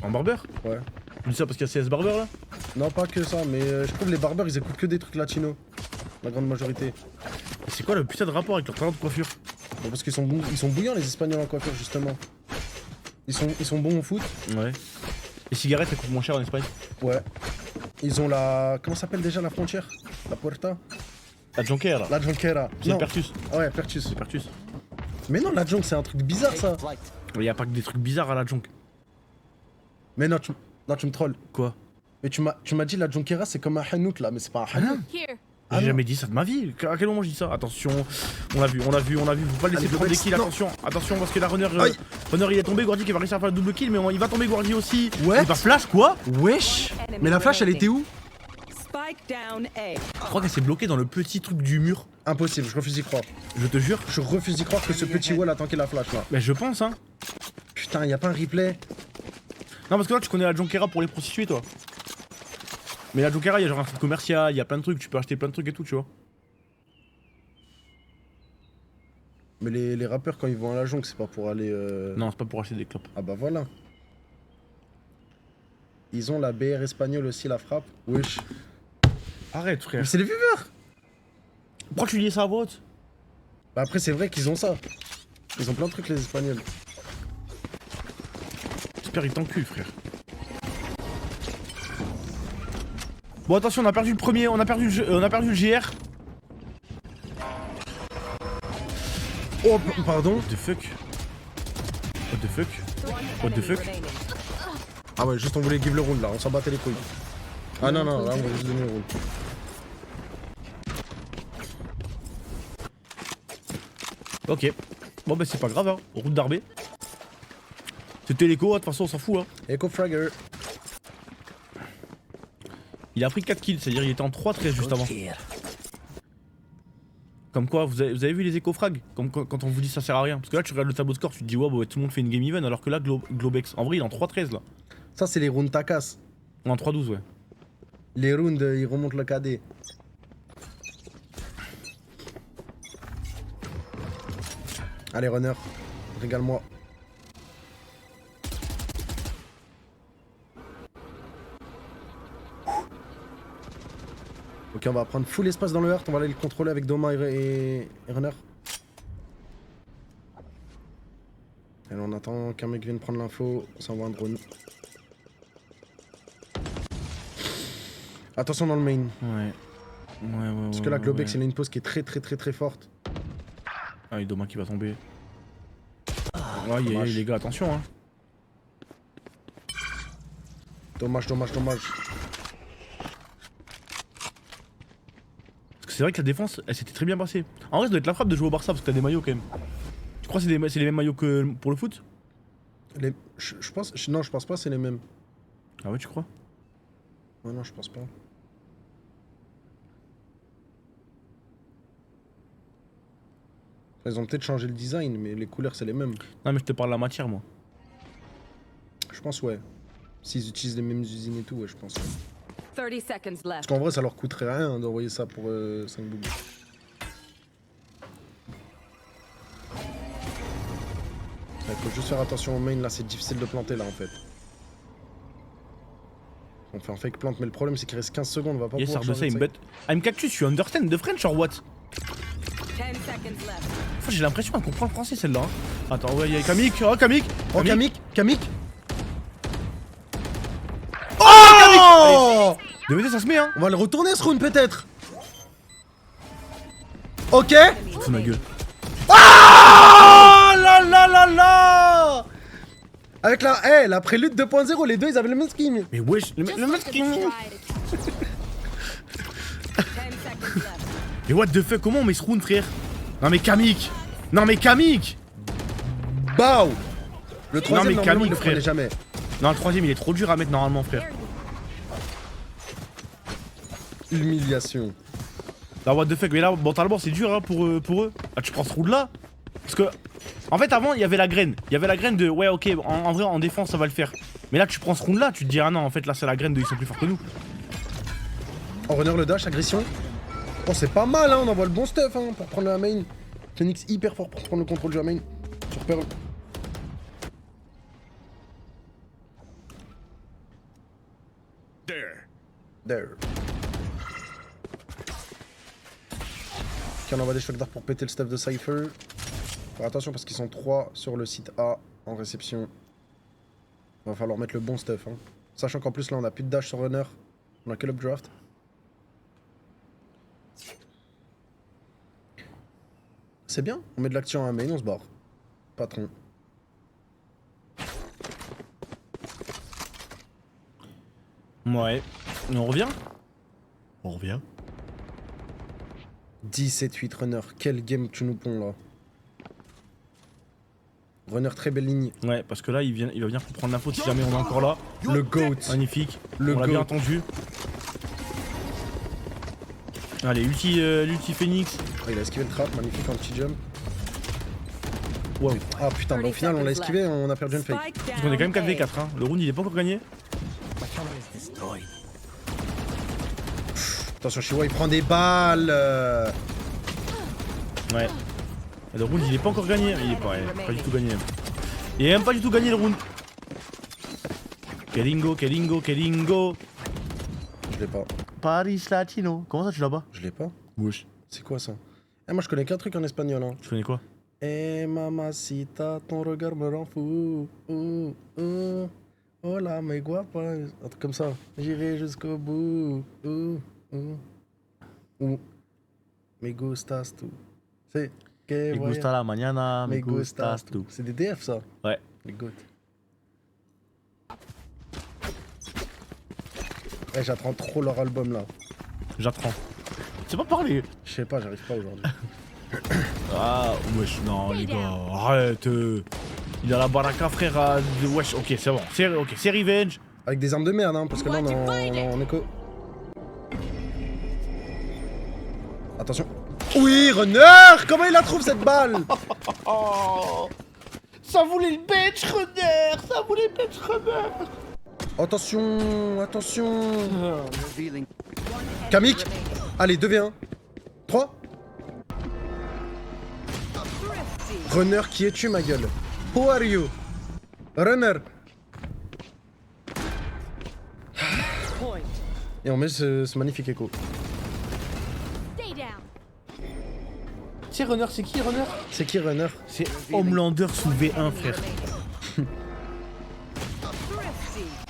En barber? Ouais. Tu dis ça parce qu'il y a CS Barber là? Non pas que ça, mais je trouve les barbers ils écoutent que des trucs latinos. La grande majorité. C'est quoi le putain de rapport avec leur talent de coiffure? Bon, parce qu'ils sont, ils sont bouillants les Espagnols en coiffure justement. Ils sont bons au foot. Ouais. Les cigarettes elles coûtent moins cher en Espagne? Ouais. Ils ont la... Comment s'appelle déjà la frontière? La Puerta? La Jonquera là. La Jonquera. C'est le Non. Pertus. Ouais, Pertus. C'est Pertus. Mais non, la Jonque c'est un truc bizarre ça. Il y a pas que des trucs bizarres à la Jonque. Mais non, tu me trolles. Quoi? Mais tu m'as dit la Jonquera c'est comme un hanout là, mais c'est pas un hanout. Here. Ah J'ai non. jamais dit ça de ma vie. À quel moment je dis ça? Attention, on l'a vu. Faut pas le laisser Allez, prendre des Gobex, kills. non. Attention parce que la runner, Aïe. runner il est tombé. Guardi qui va réussir à faire le double kill, mais il va tomber Guardi aussi. Ouais. Il va flash quoi? Wesh. Mais la flash elle était où? Spike down A. Je crois qu'elle s'est bloquée dans le petit truc du mur. Impossible, je refuse d'y croire. Je te jure. Je refuse d'y croire que ce petit wall a tanké la flash là. Mais je pense hein. Putain, y a pas un replay? Non parce que là tu connais la Jonquera pour les prostituées toi. Mais la Jonquera il y a genre un truc commercial, il y a plein de trucs, tu peux acheter plein de trucs et tout tu vois. Mais les rappeurs quand ils vont à la jonque c'est pas pour aller... Non c'est pas pour acheter des clopes. Ah bah voilà. Ils ont la BR espagnole aussi, la frappe. Wesh. Arrête frère. Mais c'est les viewers. Pourquoi tu dis ça à voix haute? Bah après c'est vrai qu'ils ont ça. Ils ont plein de trucs les espagnols. J'espère qu'il t'encule frère. Bon attention on a perdu le premier, on a perdu le GR. Oh pardon. What the fuck? What the fuck? What the Enemy fuck? remaining. Ah ouais juste on voulait give le round là, on s'en battait les couilles. Ah non non, là on va juste donner le round. Ok. Bon bah c'est pas grave hein, route d'arbé. C'était l'écho, de toute façon on s'en fout hein. Echo Fragger. Il a pris 4 kills, c'est-à-dire il était en 3-13 juste avant. Comme quoi, vous avez vu les éco-frags? Comme quand on vous dit ça sert à rien. Parce que là tu regardes le tableau de score, tu te dis ouais bah tout le monde fait une game even alors que là Globex. En vrai il est en 3-13 là. Ça c'est les rounds takas. On est en 3-12 ouais. Les rounds ils remontent le KD. Allez runner, régale-moi. Ok, on va prendre full espace dans le Heart, on va aller le contrôler avec Doma et Runner. Et là, on attend qu'un mec vienne prendre l'info, on s'envoie un drone. Attention dans le main. Ouais. Parce que là, Globex, il a une pause qui est très forte. Ah, il y a Doma qui va tomber. Ouais, les gars, attention hein. Dommage. Parce que c'est vrai que la défense, elle s'était très bien passée. En vrai, ça doit être la frappe de jouer au Barça parce que t'as des maillots quand même. Tu crois que c'est les mêmes maillots que pour le foot? Je pense... Non, je pense pas, c'est les mêmes. Ah ouais, tu crois? Ouais, non, je pense pas. Ils ont peut-être changé le design, mais les couleurs, c'est les mêmes. Non, mais je te parle de la matière, moi. Je pense, ouais. S'ils utilisent les mêmes usines et tout, ouais, je pense. Ouais. 30 seconds left. Parce qu'en vrai, ça leur coûterait rien hein, d'envoyer ça pour 5 boules. Il faut juste faire attention au main, là, c'est difficile de planter, là, en fait. On fait un fake plante, mais le problème, c'est qu'il reste 15 secondes, on va pas Yes, pouvoir sort de ça, changer il me bet. I'm Cactus, you understand the French or what? 10 seconds left. J'ai l'impression qu'elle comprend le français celle-là. Hein. Attends, ouais, il y a Kamik. Oh, Kamik. Oh, Kamik. Oh DVT, ça se met, hein. On va le retourner, ce round, peut-être. Ok. Fous ma gueule. Ah là avec la prélude 2.0, les deux ils avaient le même skin. Mais wesh, le mec qui... 10 seconds left. Mais what the fuck, comment on met ce round, frère? Non mais Kamik. Bao. Le troisième, mais normalement, Kamik, il le frère. prenait jamais. Non, le troisième, il est trop dur à mettre normalement, frère. Humiliation. Là, what the fuck, mais là, mentalement, c'est dur hein, pour eux. Ah, tu prends ce round là? Parce que, en fait, avant, il y avait la graine. Il y avait la graine de, ouais, ok, en vrai, en défense, ça va le faire. Mais là, tu prends ce round là, tu te dis, ah non, en fait, là, c'est la graine de, ils sont plus forts que nous. En runner le dash, agression. Oh, c'est pas mal, hein, on envoie le bon stuff hein, pour prendre la main. Phoenix hyper fort pour prendre le contrôle de la main. Sur Pearl. There. Ok, on envoie des shock d'art pour péter le stuff de Cypher. Faire attention parce qu'ils sont 3 sur le site A en réception. Va falloir mettre le bon stuff. Hein. Sachant qu'en plus là on a plus de dash sur runner. On a que l'updraft. C'est bien, on met de l'action à main, on se barre. Patron. Ouais. Et on revient? On revient. 17-8 runner, quel game tu nous ponds là. Runner très belle ligne. Ouais, parce que là, il va venir pour prendre l'info si jamais on est encore là. Le GOAT. Magnifique. Le on l'a bien GOAT. entendu. Allez, ulti Phoenix. Ah, il a esquivé le trap, magnifique en petit jump. Wow. Ah putain, bah, au final on l'a esquivé, on a perdu une fake. Spike Parce qu'on est quand même down 4v4, hein. Le round il est pas encore gagné. Attention, Shiwa il prend des balles. Ouais. Le round il est pas encore gagné. Il est pas du tout gagné. Il est même pas du tout gagné le round. Kelingo. Je l'ai pas. Paris Latino. Comment ça tu l'as pas? Je l'ai pas. Wesh. C'est quoi ça? Eh, moi je connais qu'un truc en espagnol. Hein. Tu connais quoi? Eh mamacita, ton regard me rend fou. Hola, me guapa. Un truc comme ça. J'irai jusqu'au bout. Me gustas tu. C'est. Que Me gusta la mañana, me gustas tu. C'est des DF ça. Ouais. Les goûts. Eh, j'apprends trop leur album là. J'apprends. Tu sais pas parler. Je sais pas, j'arrive pas aujourd'hui. Ah, wesh, non, les gars, arrête. Il a la baraka, frère. Wesh, ok, c'est bon. C'est revenge. Avec des armes de merde, hein, parce que là on est en écho. Attention. Oui, runner! Comment il la trouve cette balle? Oh, ça voulait le bench runner. Ça voulait le bench runner. Attention, attention. Kamik. Allez, 2v1. 3. Runner, qui es-tu, ma gueule? Who are you? Runner. point. Et on met ce magnifique écho. sais, Runner, c'est qui, Runner? C'est qui Runner? C'est Homelander sous V1, frère.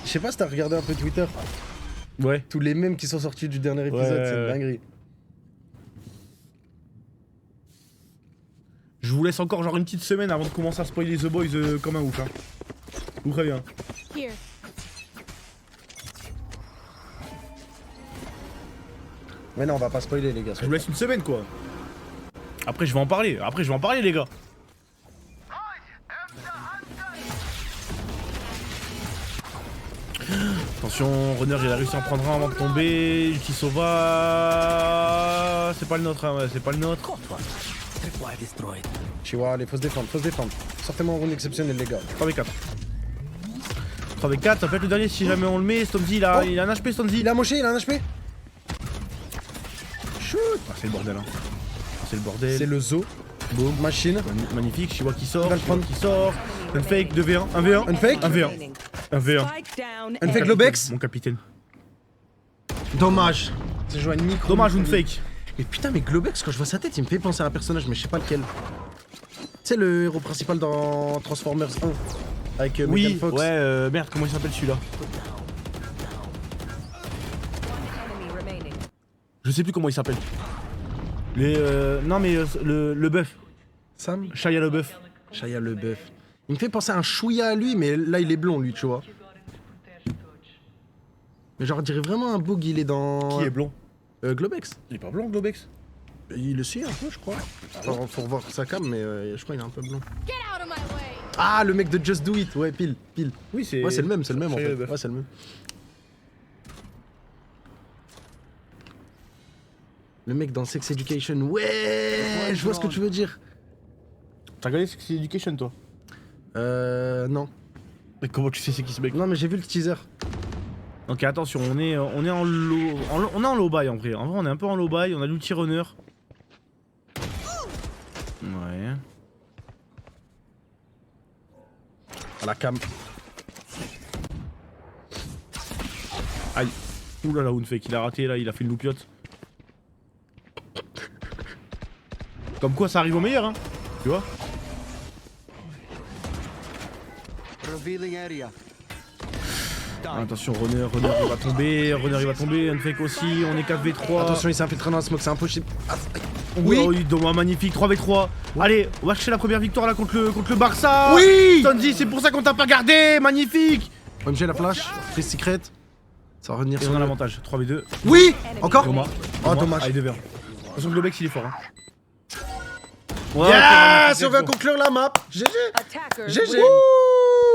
Je sais pas si t'as regardé un peu Twitter. Ouais. Tous les mèmes qui sont sortis du dernier épisode, Ouais, c'est une ouais. dinguerie. Je vous laisse encore genre une petite semaine avant de commencer à spoiler The Boys comme un ouf. Hein. Vous préviens. Here. Mais non, on va pas spoiler les gars. Je vous laisse une semaine quoi. Après je vais en parler. Les gars. Attention, Runner il a réussi à en prendre un avant de tomber. Ultisova. C'est pas le nôtre, hein, ouais, c'est pas le nôtre. Tripwire destroyed. Tu vois, allez, faut se défendre. Sortez-moi en round exceptionnel les gars. 3v4. 3v4, ça peut être le dernier si jamais on le met. Stonzy il a, il a un HP Stonzy. Il a moché, il a un HP. Shoot. Ah, c'est le bordel hein. C'est le bordel. C'est le zoo. Boom, machine. Magnifique, Shiwa qui sort, Il va le prendre. qui sort. Un fake, 2v1, 1v1. Un fake. 1v1. 1v1. Spike down. Un fake A. Lobex. Mon capitaine. Dommage. C'est joué à une micro. Dommage, une fake. Et putain, mais Globex, quand je vois sa tête, il me fait penser à un personnage, mais je sais pas lequel. C'est le héros principal dans Transformers 1. Avec Oui, Megan Fox. ouais, merde, comment il s'appelle celui-là? Enemy remaining. Je sais plus comment il s'appelle. Non mais le bœuf. Sam Shia le bœuf. Shia LeBeouf. Il me fait penser à un chouïa à lui, mais là il est blond lui, tu vois. Mais genre, on dirait vraiment un bug, il est dans. Qui est blond? Globex. Il est pas blond, Globex? Il le suit un peu, je crois. Enfin, faut revoir sa cam, mais je crois qu'il est un peu blond. Get out of my way. Ah, le mec de Just Do It, ouais, pile. Oui, c'est. Ouais, c'est le même en Shia fait. LaBeouf. Ouais, c'est le même. Le mec dans Sex Education, ouais, je vois ce que tu veux dire. T'as regardé Sex Education toi? Non. Mais comment tu sais c'est qui ce mec? Non, mais j'ai vu le teaser. Ok, attention, on est en low. On est en low buy en vrai. En vrai, on est un peu en low buy. On a l'ulti runner. Ouais. À la cam. Aïe. Oulala, Unfake, il a raté là, il a fait une loupiote. Comme quoi ça arrive au meilleur, hein. Tu vois? Revealing area. Attention, Runner il va tomber, Unfake aussi, on est 4v3. Attention, il s'est infiltré dans la smoke, c'est impossible. Ah, Oui, oui, magnifique, 3v3. Allez, on va chercher la première victoire là contre le Barça. Oui Stonzy, c'est pour ça qu'on t'a pas gardé, magnifique. OMG la flash, Freeze Secret. Ça va revenir Et sur on a le... l'avantage, 3v2. Oui Encore Thomas. Oh, dommage. Allez, 2v1. De toute façon, Globex il est fort. Hein. Yes, on va conclure la map. GG. Attackers GG. win.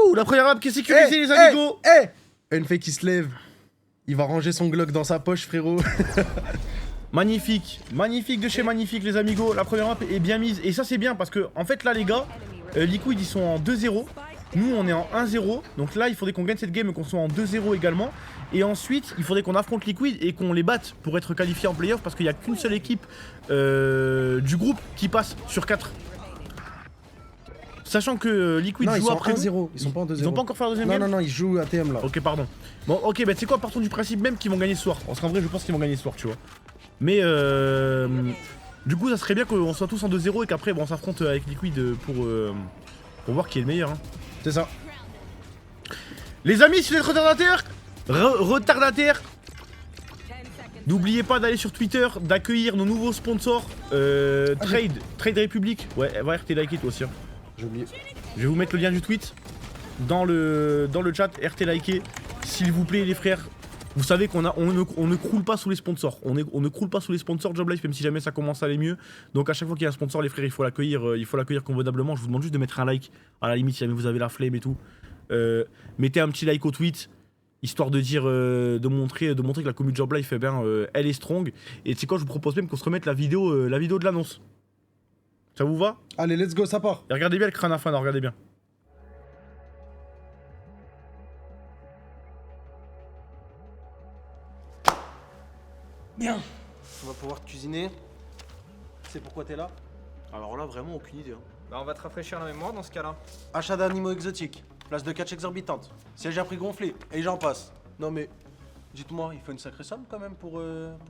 Ouh, la première map qui est sécurisée, les amigos. Une fake qui se lève. Il va ranger son Glock dans sa poche, frérot. Magnifique, magnifique de chez magnifique, les amigos. La première map est bien mise. Et ça, c'est bien parce que, en fait, là, les gars, Liquid ils sont en 2-0. Nous, on est en 1-0. Donc là, il faudrait qu'on gagne cette game et qu'on soit en 2-0 également. Et ensuite, il faudrait qu'on affronte Liquid et qu'on les batte pour être qualifié en playoff parce qu'il n'y a qu'une seule équipe du groupe qui passe sur 4. Sachant que Liquid Non, ils joue sont après. 1-0. Ils sont pas en 2-0. Ils ont pas encore fait la deuxième Non, game. non, non, ils jouent ATM là. Ok, pardon. Bon, ok, bah tu sais quoi, partons du principe même qu'ils vont gagner ce soir. Parce qu'en vrai, je pense qu'ils vont gagner ce soir, tu vois. Mais du coup, ça serait bien qu'on soit tous en 2-0 et qu'après, bon, on s'affronte avec Liquid pour voir qui est le meilleur. Hein. C'est ça. Les amis, si vous êtes retardataires, n'oubliez pas d'aller sur Twitter, d'accueillir nos nouveaux sponsors. Trade Republic. Ouais, va RT liker toi aussi. Hein. J'ai oublié. Je vais vous mettre le lien du tweet dans le chat, RT liker. S'il vous plaît, les frères. Vous savez qu'on ne croule pas sous les sponsors. On ne croule pas sous les sponsors Job Life, même si jamais ça commence à aller mieux. Donc à chaque fois qu'il y a un sponsor, les frères, il faut l'accueillir convenablement. Je vous demande juste de mettre un like. À la limite, si jamais vous avez la flemme et tout. Mettez un petit like au tweet. Histoire de dire, de montrer que la commu Job Life, eh bien, elle est strong. Et tu sais quoi, je vous propose même qu'on se remette la vidéo de l'annonce. Ça vous va? Allez, let's go, ça part. Et regardez bien le crâne à fin, là, regardez bien. Bien. On va pouvoir te cuisiner. C'est pourquoi t'es là? Alors là, vraiment aucune idée. Hein. Bah on va te rafraîchir la mémoire dans ce cas-là. Achat d'animaux exotiques. Place de catch exorbitante. Siège à prix gonflé. Et j'en passe. Non mais, dites-moi, il faut une sacrée somme quand même pour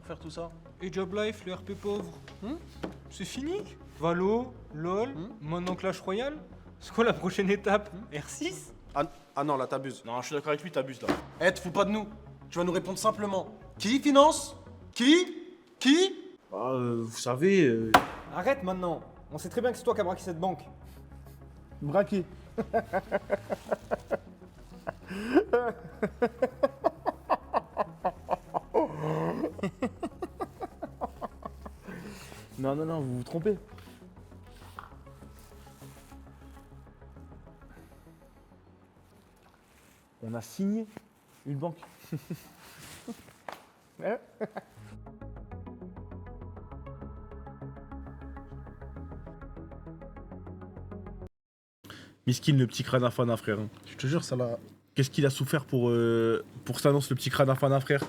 faire tout ça. Et Job Life, le RP pauvre. C'est fini. Valo, LOL, maintenant Clash Royale. C'est quoi la prochaine étape? R6? Ah non, là t'abuses. Non, je suis d'accord avec lui, t'abuses là. Eh, te fous pas de nous. Tu vas nous répondre simplement. Qui finance? Qui Bah, vous savez. Arrête maintenant. On sait très bien que c'est toi qui as braqué cette banque. Braqué. Non, non, non, vous vous trompez. On a signé une banque. Ouais. Miskin, le petit crâne Fana, frère. Je te jure, ça l'a. Qu'est-ce qu'il a souffert pour s'annoncer le petit crâne Fana, frère.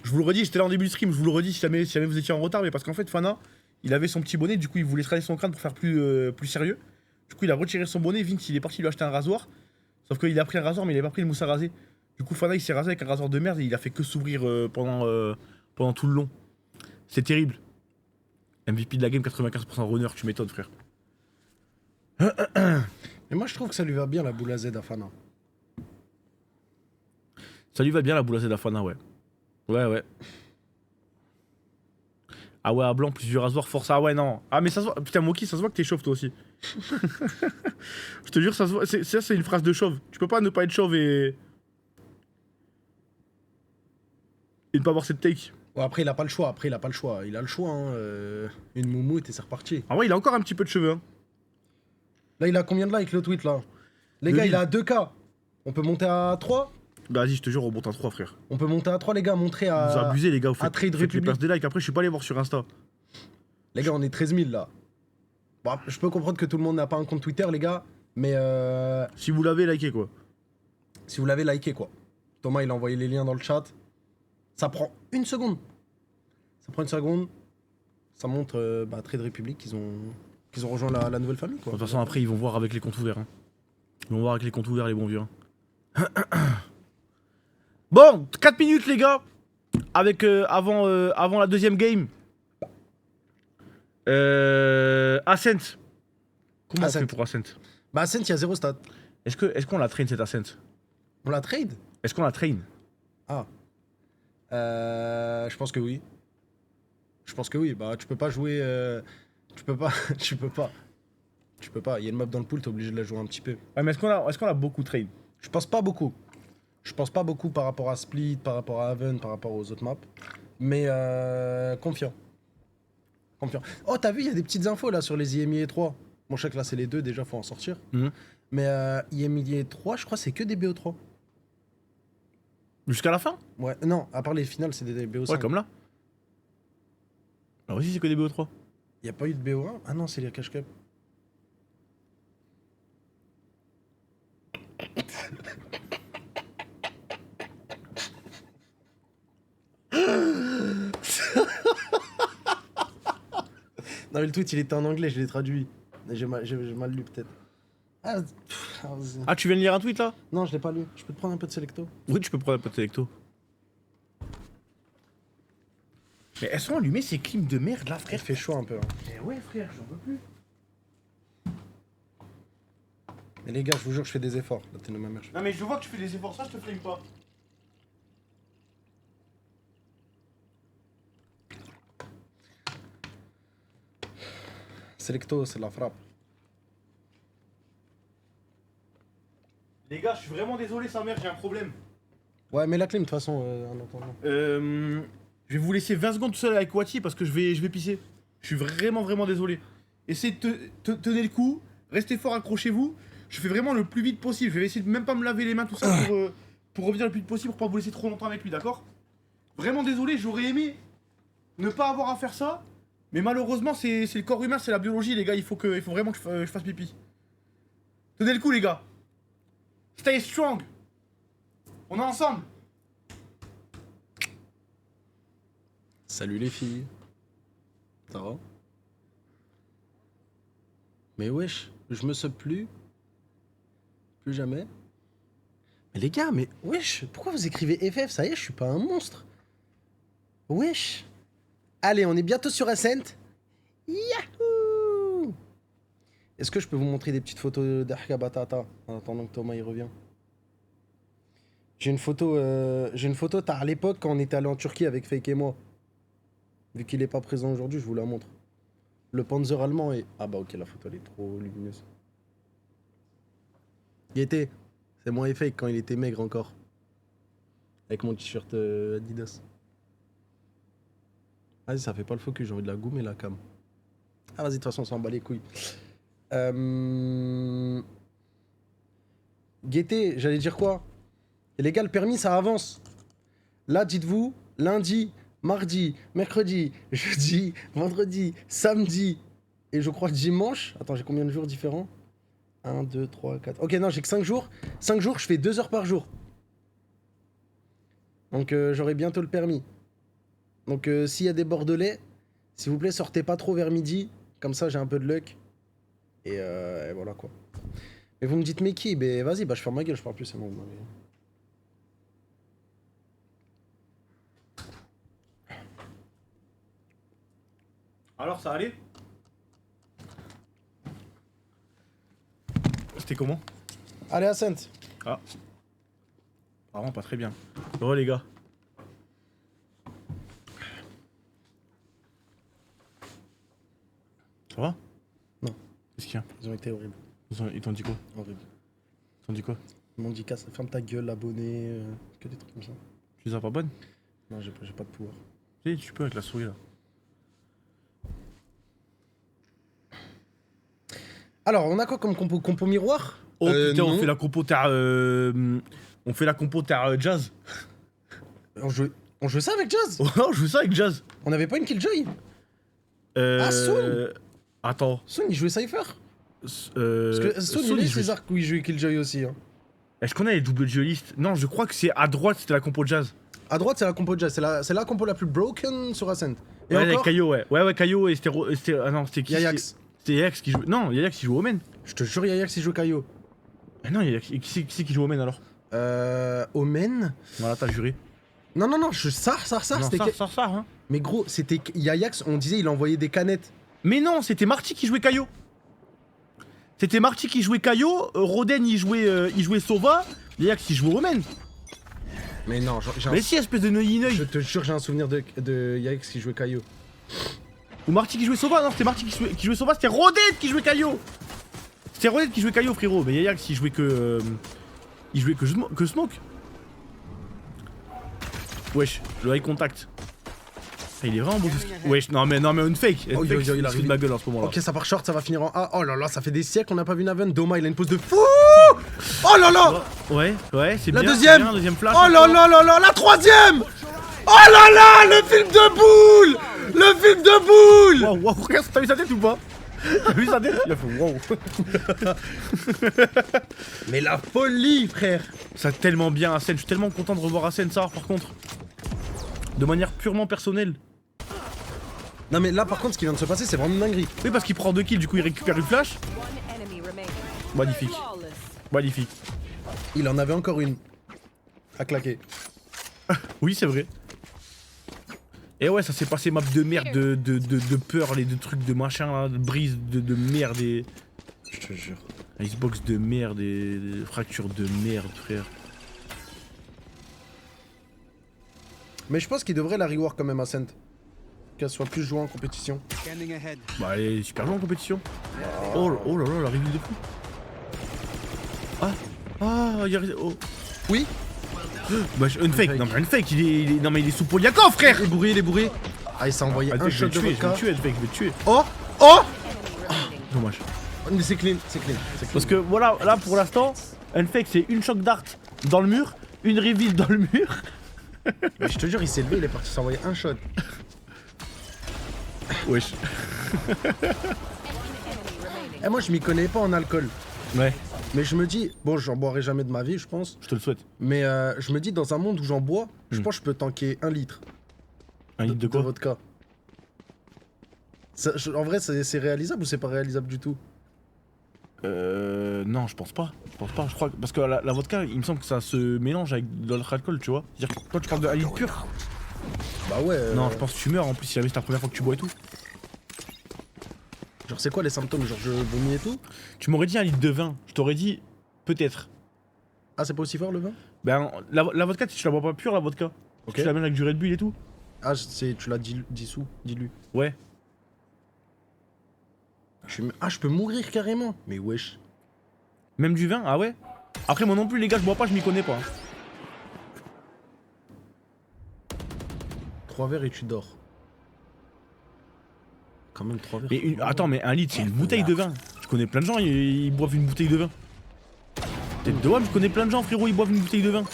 Je vous le redis, j'étais là en début de stream, je vous le redis si jamais vous étiez en retard, mais parce qu'en fait, Fana, il avait son petit bonnet, du coup, il voulait se raser son crâne pour faire plus sérieux. Du coup, il a retiré son bonnet, Vince, il est parti lui acheter un rasoir. Sauf qu'il a pris un rasoir, mais il a pas pris le mousse à raser. Du coup, Fana, il s'est rasé avec un rasoir de merde et il a fait que s'ouvrir pendant tout le long. C'est terrible. MVP de la game, 95% runner, tu m'étonnes, frère. Mais moi, je trouve que ça lui va bien la boule à Z à Fana. Ça lui va bien la boule à Z d'Afana, ouais. Ouais. Ah ouais, à blanc, plus vieux rasoir, force. Ah ouais, non. Ah, mais ça se voit. Putain, Moki, ça se voit que t'es chauve toi aussi. Je te jure, ça se voit. C'est une phrase de chauve. Tu peux pas ne pas être chauve et ne pas avoir cette take. Bon, après, il a pas le choix. Il a le choix, hein. Une moumoute et c'est reparti. Ah ouais, il a encore un petit peu de cheveux, hein. Là, il a combien de likes le tweet là? Les Le gars, il lead. a 2K. On peut monter à 3? Bah vas-y, je te jure, on monte à 3, frère. On peut monter à 3, les gars. Montrer à. Vous abusez, les gars. Vous à faites, Trade faites les Republic. places des likes. Après, je suis pas allé voir sur Insta. Les gars, on est 13 000 là. Bon, je peux comprendre que tout le monde n'a pas un compte Twitter, les gars. Mais Si vous l'avez, likez quoi. si vous l'avez, liké quoi. Thomas, il a envoyé les liens dans le chat. Ça prend une seconde. Ça montre Trade Republic qu'ils ont rejoint la nouvelle famille De quoi. toute façon, après, ils vont voir avec les comptes ouverts. Hein. Ils vont voir avec les comptes ouverts, les bons vieux. Hein. Bon, 4 minutes, les gars. Avec avant la deuxième game. Ascent. Comment Ascent. on fait pour Ascent? Bah, Ascent, il y a 0 stat. Est-ce qu'on la traîne cette Ascent? On la trade? Est-ce qu'on la traîne? Ah. Je pense que oui. Bah, tu peux pas jouer. Tu peux pas. Tu peux pas. Il y a une map dans le pool, t'es obligé de la jouer un petit peu. Ouais, mais est-ce qu'on a beaucoup train? Je pense pas beaucoup. Par rapport à Split, par rapport à Haven, par rapport aux autres maps. Mais confiant. Oh, t'as vu, il y a des petites infos là sur les IMIA 3. Bon, je sais que là c'est les deux, déjà faut en sortir. Mhm. Mais IMIA 3, je crois c'est que des BO3. Jusqu'à la fin? Ouais, non, à part les finales, c'est des BO5. Ouais, comme là. Alors ici, c'est que des BO3. Il y a pas eu de BO1? Ah non, c'est les Cash Cup. Non mais le tweet il était en anglais, je l'ai traduit. J'ai mal lu peut-être. Ah, tu viens de lire un tweet là? Non, je l'ai pas lu. Je peux te prendre un peu de Selecto? Oui, tu peux prendre un peu de Selecto. Mais elles sont allumées ces clims de merde là, Il frère. fait chaud un peu. Hein. Mais ouais, frère, j'en peux plus. Mais les gars, je vous jure, je fais des efforts. Là, t'es de ma mère. Non, mais je vois que tu fais des efforts, ça, je te flame pas. Selecto, c'est la frappe. Les gars, je suis vraiment désolé, sa mère, j'ai un problème. Ouais, mais la clim, de toute façon, en attendant. Je vais vous laisser 20 secondes tout seul avec Wati parce que je vais pisser. Je suis vraiment désolé. Essayez de tenir le coup, restez fort, accrochez-vous. Je fais vraiment le plus vite possible. Je vais essayer de même pas me laver les mains, tout ça, pour revenir le plus vite possible, pour pas vous laisser trop longtemps avec lui, d'accord? Vraiment désolé, j'aurais aimé ne pas avoir à faire ça. Mais malheureusement, c'est le corps humain, c'est la biologie, les gars. Il faut vraiment que je fasse pipi. Tenez le coup, les gars. Stay strong. On est ensemble. Salut les filles. Ça va? Mais wesh, je me sub plus. Plus jamais. Mais les gars, mais wesh, pourquoi vous écrivez FF? Ça y est, je suis pas un monstre. Wesh. Allez, on est bientôt sur Ascent. Yahoo! Est-ce que je peux vous montrer des petites photos d'Ahka Batata en attendant que Thomas y revient? J'ai une photo t'as à l'époque quand on était allé en Turquie avec Fake et moi. Vu qu'il est pas présent aujourd'hui, je vous la montre. Le Panzer allemand est... Ah bah ok, la photo elle est trop lumineuse. Il était... C'est moi et Fake quand il était maigre encore. Avec mon t-shirt Adidas. Vas-y, ça fait pas le focus, j'ai envie de la goumer la cam. Ah vas-y, de toute façon on s'en bat les couilles. Gaieté, j'allais dire quoi? Et les gars, le permis ça avance. Là, dites-vous, lundi, mardi, mercredi, jeudi, vendredi, samedi et je crois dimanche. Attends, j'ai combien de jours différents? 1, 2, 3, 4. Ok, non, j'ai que 5 jours. 5 jours, je fais 2 heures par jour. Donc j'aurai bientôt le permis. Donc s'il y a des Bordelais, s'il vous plaît, sortez pas trop vers midi. Comme ça, j'ai un peu de luck. Et voilà quoi. Mais vous me dites, mais qui? Ben vas-y, bah je ferme ma gueule, je parle plus, c'est bon. Alors, ça allait? C'était comment? Allez, Ascent. Ah. Apparemment pas très bien. Oh les gars. Ça va? Non. Qu'est-ce qu'il y a? Ils ont été horribles. Ils t'ont dit quoi? Horribles. Ils t'ont dit quoi? Ils m'ont dit, casse, ferme ta gueule, abonné, que des trucs comme ça. Tu les as pas bonnes? Non, j'ai pas de pouvoir. Si, tu peux avec la souris là. Alors, on a quoi comme compo miroir? Oh putain, non. on fait la compo jazz. On jouait ça avec Jazz? Oh, je joue ça avec jazz. On avait pas une Killjoy? Ah, Soon. Attends. Soon, il jouait Cypher? Parce que Soon, Soon, il est jouait- César où il jouait Killjoy aussi. Hein. Est-ce qu'on a les doubles duelistes? Non, je crois que c'est à droite, c'était la compo jazz. À droite, c'est la compo Jazz. C'est la compo la plus broken sur Ascent. Et Ouais, avec encore, Caillot, ouais. Ouais, Caillot et c'était. Ah non, c'était qui? Yayax. C'était Yayax qui joue. Non, Yayax il joue au main. Je te jure, Yayax, il joue Caillot. Ah non, Yayax. Qui c'est qui joue au main alors? Omen. Voilà, t'as juré. Non, Sar, Non, c'était. ça, hein. Mais gros, c'était Yayax, on disait, il envoyait des canettes. Mais non, c'était Marty qui jouait Caillot. C'était Marty qui jouait Caillot, Roden il jouait Sova, Yayax il jouait au main. Mais non, Mais si, espèce de neuilly-neuil. je te jure, j'ai un souvenir de Yayax qui jouait Caillot. Ou Marty qui jouait Sova, non, c'était Marty qui jouait Sova, c'était Roden qui jouait Caillot. C'était Roden qui jouait Caillot, frérot. Mais Yayax il jouait que. Il jouait que Smoke. Wesh, le high contact. Ah, il est vraiment beau ce skill. Wesh, non mais une fake. Oh, Une fake, il il arrive. de ma gueule en ce moment là. Ok, ça part short, ça va finir en A. Oh là là, ça fait des siècles qu'on n'a pas vu Naven. Doma, il a une pose de fou. Oh là là. Ouais, c'est La bien. deuxième. C'est bien, deuxième flash. Oh là là là là, la troisième. Oh là là, le film de boule. Le film de boule. Waouh, regarde, t'as vu sa tête ou pas? T'as vu sa tête? Il a fait waouh. Mais la folie, frère. Ça tellement bien Asen, je suis tellement content de revoir Asen ça par contre. De manière purement personnelle. Non mais là par contre ce qui vient de se passer c'est vraiment une dinguerie. Oui parce qu'il prend 2 kills, du coup il récupère une flash. One enemy remaining. Magnifique. Flawless. Magnifique. Il en avait encore une à claquer. Oui c'est vrai. Et ouais ça s'est passé map de merde, de peur, les deux trucs de machin là, de brise de merde et... Je te jure. Icebox de merde et des fractures de merde frère. Mais je pense qu'il devrait la rework quand même à Ascent. Qu'elle soit plus jouée en compétition. Scanning ahead. Bah elle est super jouée en compétition. Oh là là la reveal de fou. Il y a... Oh. Oui. Bah une fake, non mais une fake, non mais il est sous Poliakov frère. Il est bourré. Ah il s'est envoyé un shot de je vais vodka. le tuer, je vais le tuer. Oh. Dommage. Mais c'est clean. Parce que voilà, là pour l'instant, un fake c'est une choc dart dans le mur, une reveal dans le mur. Mais je te jure il s'est levé, il est parti s'envoyer un shot. Wesh. Et moi je m'y connais pas en alcool. Ouais, Mais je me dis, bon j'en boirai jamais de ma vie je pense. je te le souhaite. Mais je me dis dans un monde où j'en bois, je pense que je peux tanker 1 litre. Un litre de quoi? vodka. En vrai, c'est réalisable ou c'est pas réalisable du tout? Non, je pense pas. Je crois que... Parce que la vodka, il me semble que ça se mélange avec de l'autre alcool, tu vois. C'est-à-dire que toi, tu parles de 1 litre pur. Bah ouais. Non, je pense que tu meurs en plus si jamais c'est la première fois que tu bois et tout. Genre c'est quoi les symptômes? Genre je vomis et tout? Tu m'aurais dit un litre de vin, je t'aurais dit peut-être. Ah c'est pas aussi fort le vin? Ben, la vodka, tu la bois pas pure la vodka. Ok. Tu la mets avec du Red Bull et tout. Ah tu l'as dissous, dilu. Ouais. Ah je peux mourir carrément. Mais wesh. Même du vin, ah ouais. Après, moi non plus, les gars, je bois pas, je m'y connais pas. 3 verres et tu dors. Quand même 3 verres. Mais attends, mais un litre, c'est une bouteille de vin. Je connais plein de gens, ils boivent une bouteille de vin. Tête de homme, je connais plein de gens, frérot, ils boivent une bouteille de vin.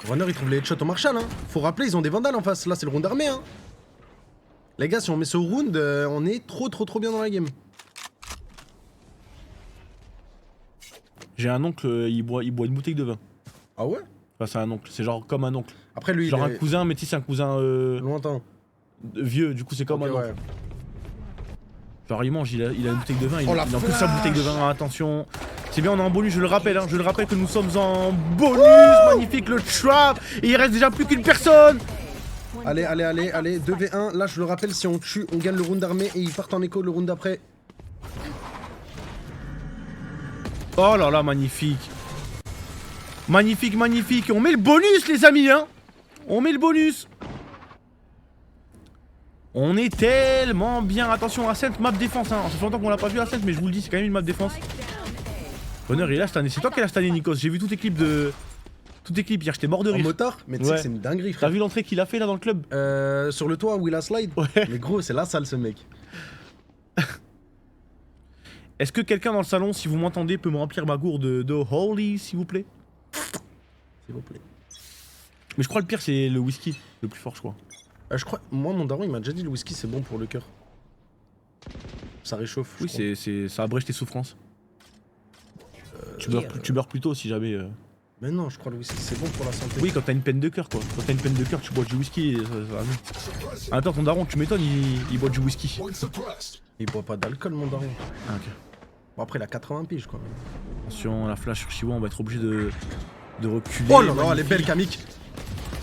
Runner il trouve les headshots au Marshall hein. Faut rappeler ils ont des vandales en face. Là c'est le round armé hein. Les gars si on met ce round on est trop bien dans la game. J'ai un oncle, il boit une bouteille de vin. Ah ouais? Enfin, c'est un oncle, c'est genre comme un oncle. Après lui Genre il un est cousin, mais tu sais, c'est un cousin lointain. vieux, du coup, c'est comme Ok, un oncle. ouais. Genre, il mange, il a une bouteille de vin, il Oh, la a que sa bouteille de vin, attention. C'est bien, on est en bonus, je le rappelle, hein, je le rappelle que nous sommes en bonus. Magnifique, le trap. Et il reste déjà plus qu'une personne. Allez 2v1. Là je le rappelle si on tue on gagne le round armé et ils partent en écho le round d'après. Oh là là, magnifique. Magnifique, magnifique. On met le bonus, les amis, hein. On met le bonus. On est tellement bien. Attention, Ascent, map défense. Hein. Ça fait longtemps qu'on l'a pas vu, Ascent, mais je vous le dis, c'est quand même une map défense. Bonheur, il est là cette année. C'est toi qui l'as cette année, Nikos. J'ai vu tous tes clips de. Tous tes clips hier, j'étais mort de En rire. motard? Mais tu sais Ouais. que c'est une dinguerie T'as frère. vu l'entrée qu'il a fait là dans le club? Sur le toit où il a slide? Ouais. Mais gros c'est la salle ce mec. Est-ce que quelqu'un dans le salon, si vous m'entendez, peut me remplir ma gourde de Holy, s'il vous plaît? S'il vous plaît. Mais je crois le pire, c'est le whisky. Le plus fort, je crois. Je crois, moi mon daron il m'a déjà dit le whisky c'est bon pour le cœur. Ça réchauffe. Oui, je crois. ça abrège tes souffrances. Tu meurs plus tôt si jamais. Mais non, je crois le whisky c'est bon pour la santé. Oui, quand t'as une peine de cœur, quoi. Quand t'as une peine de cœur, tu bois du whisky. Ça va mieux. Attends, ton daron, tu m'étonnes, il boit du whisky. Il boit pas d'alcool mon daron. Ah, ok. Bon après il a 80 piges quoi. Attention, la flash sur Chiwa, on va être obligé de reculer. Oh là là, elle est Magnifique. belle Kamik.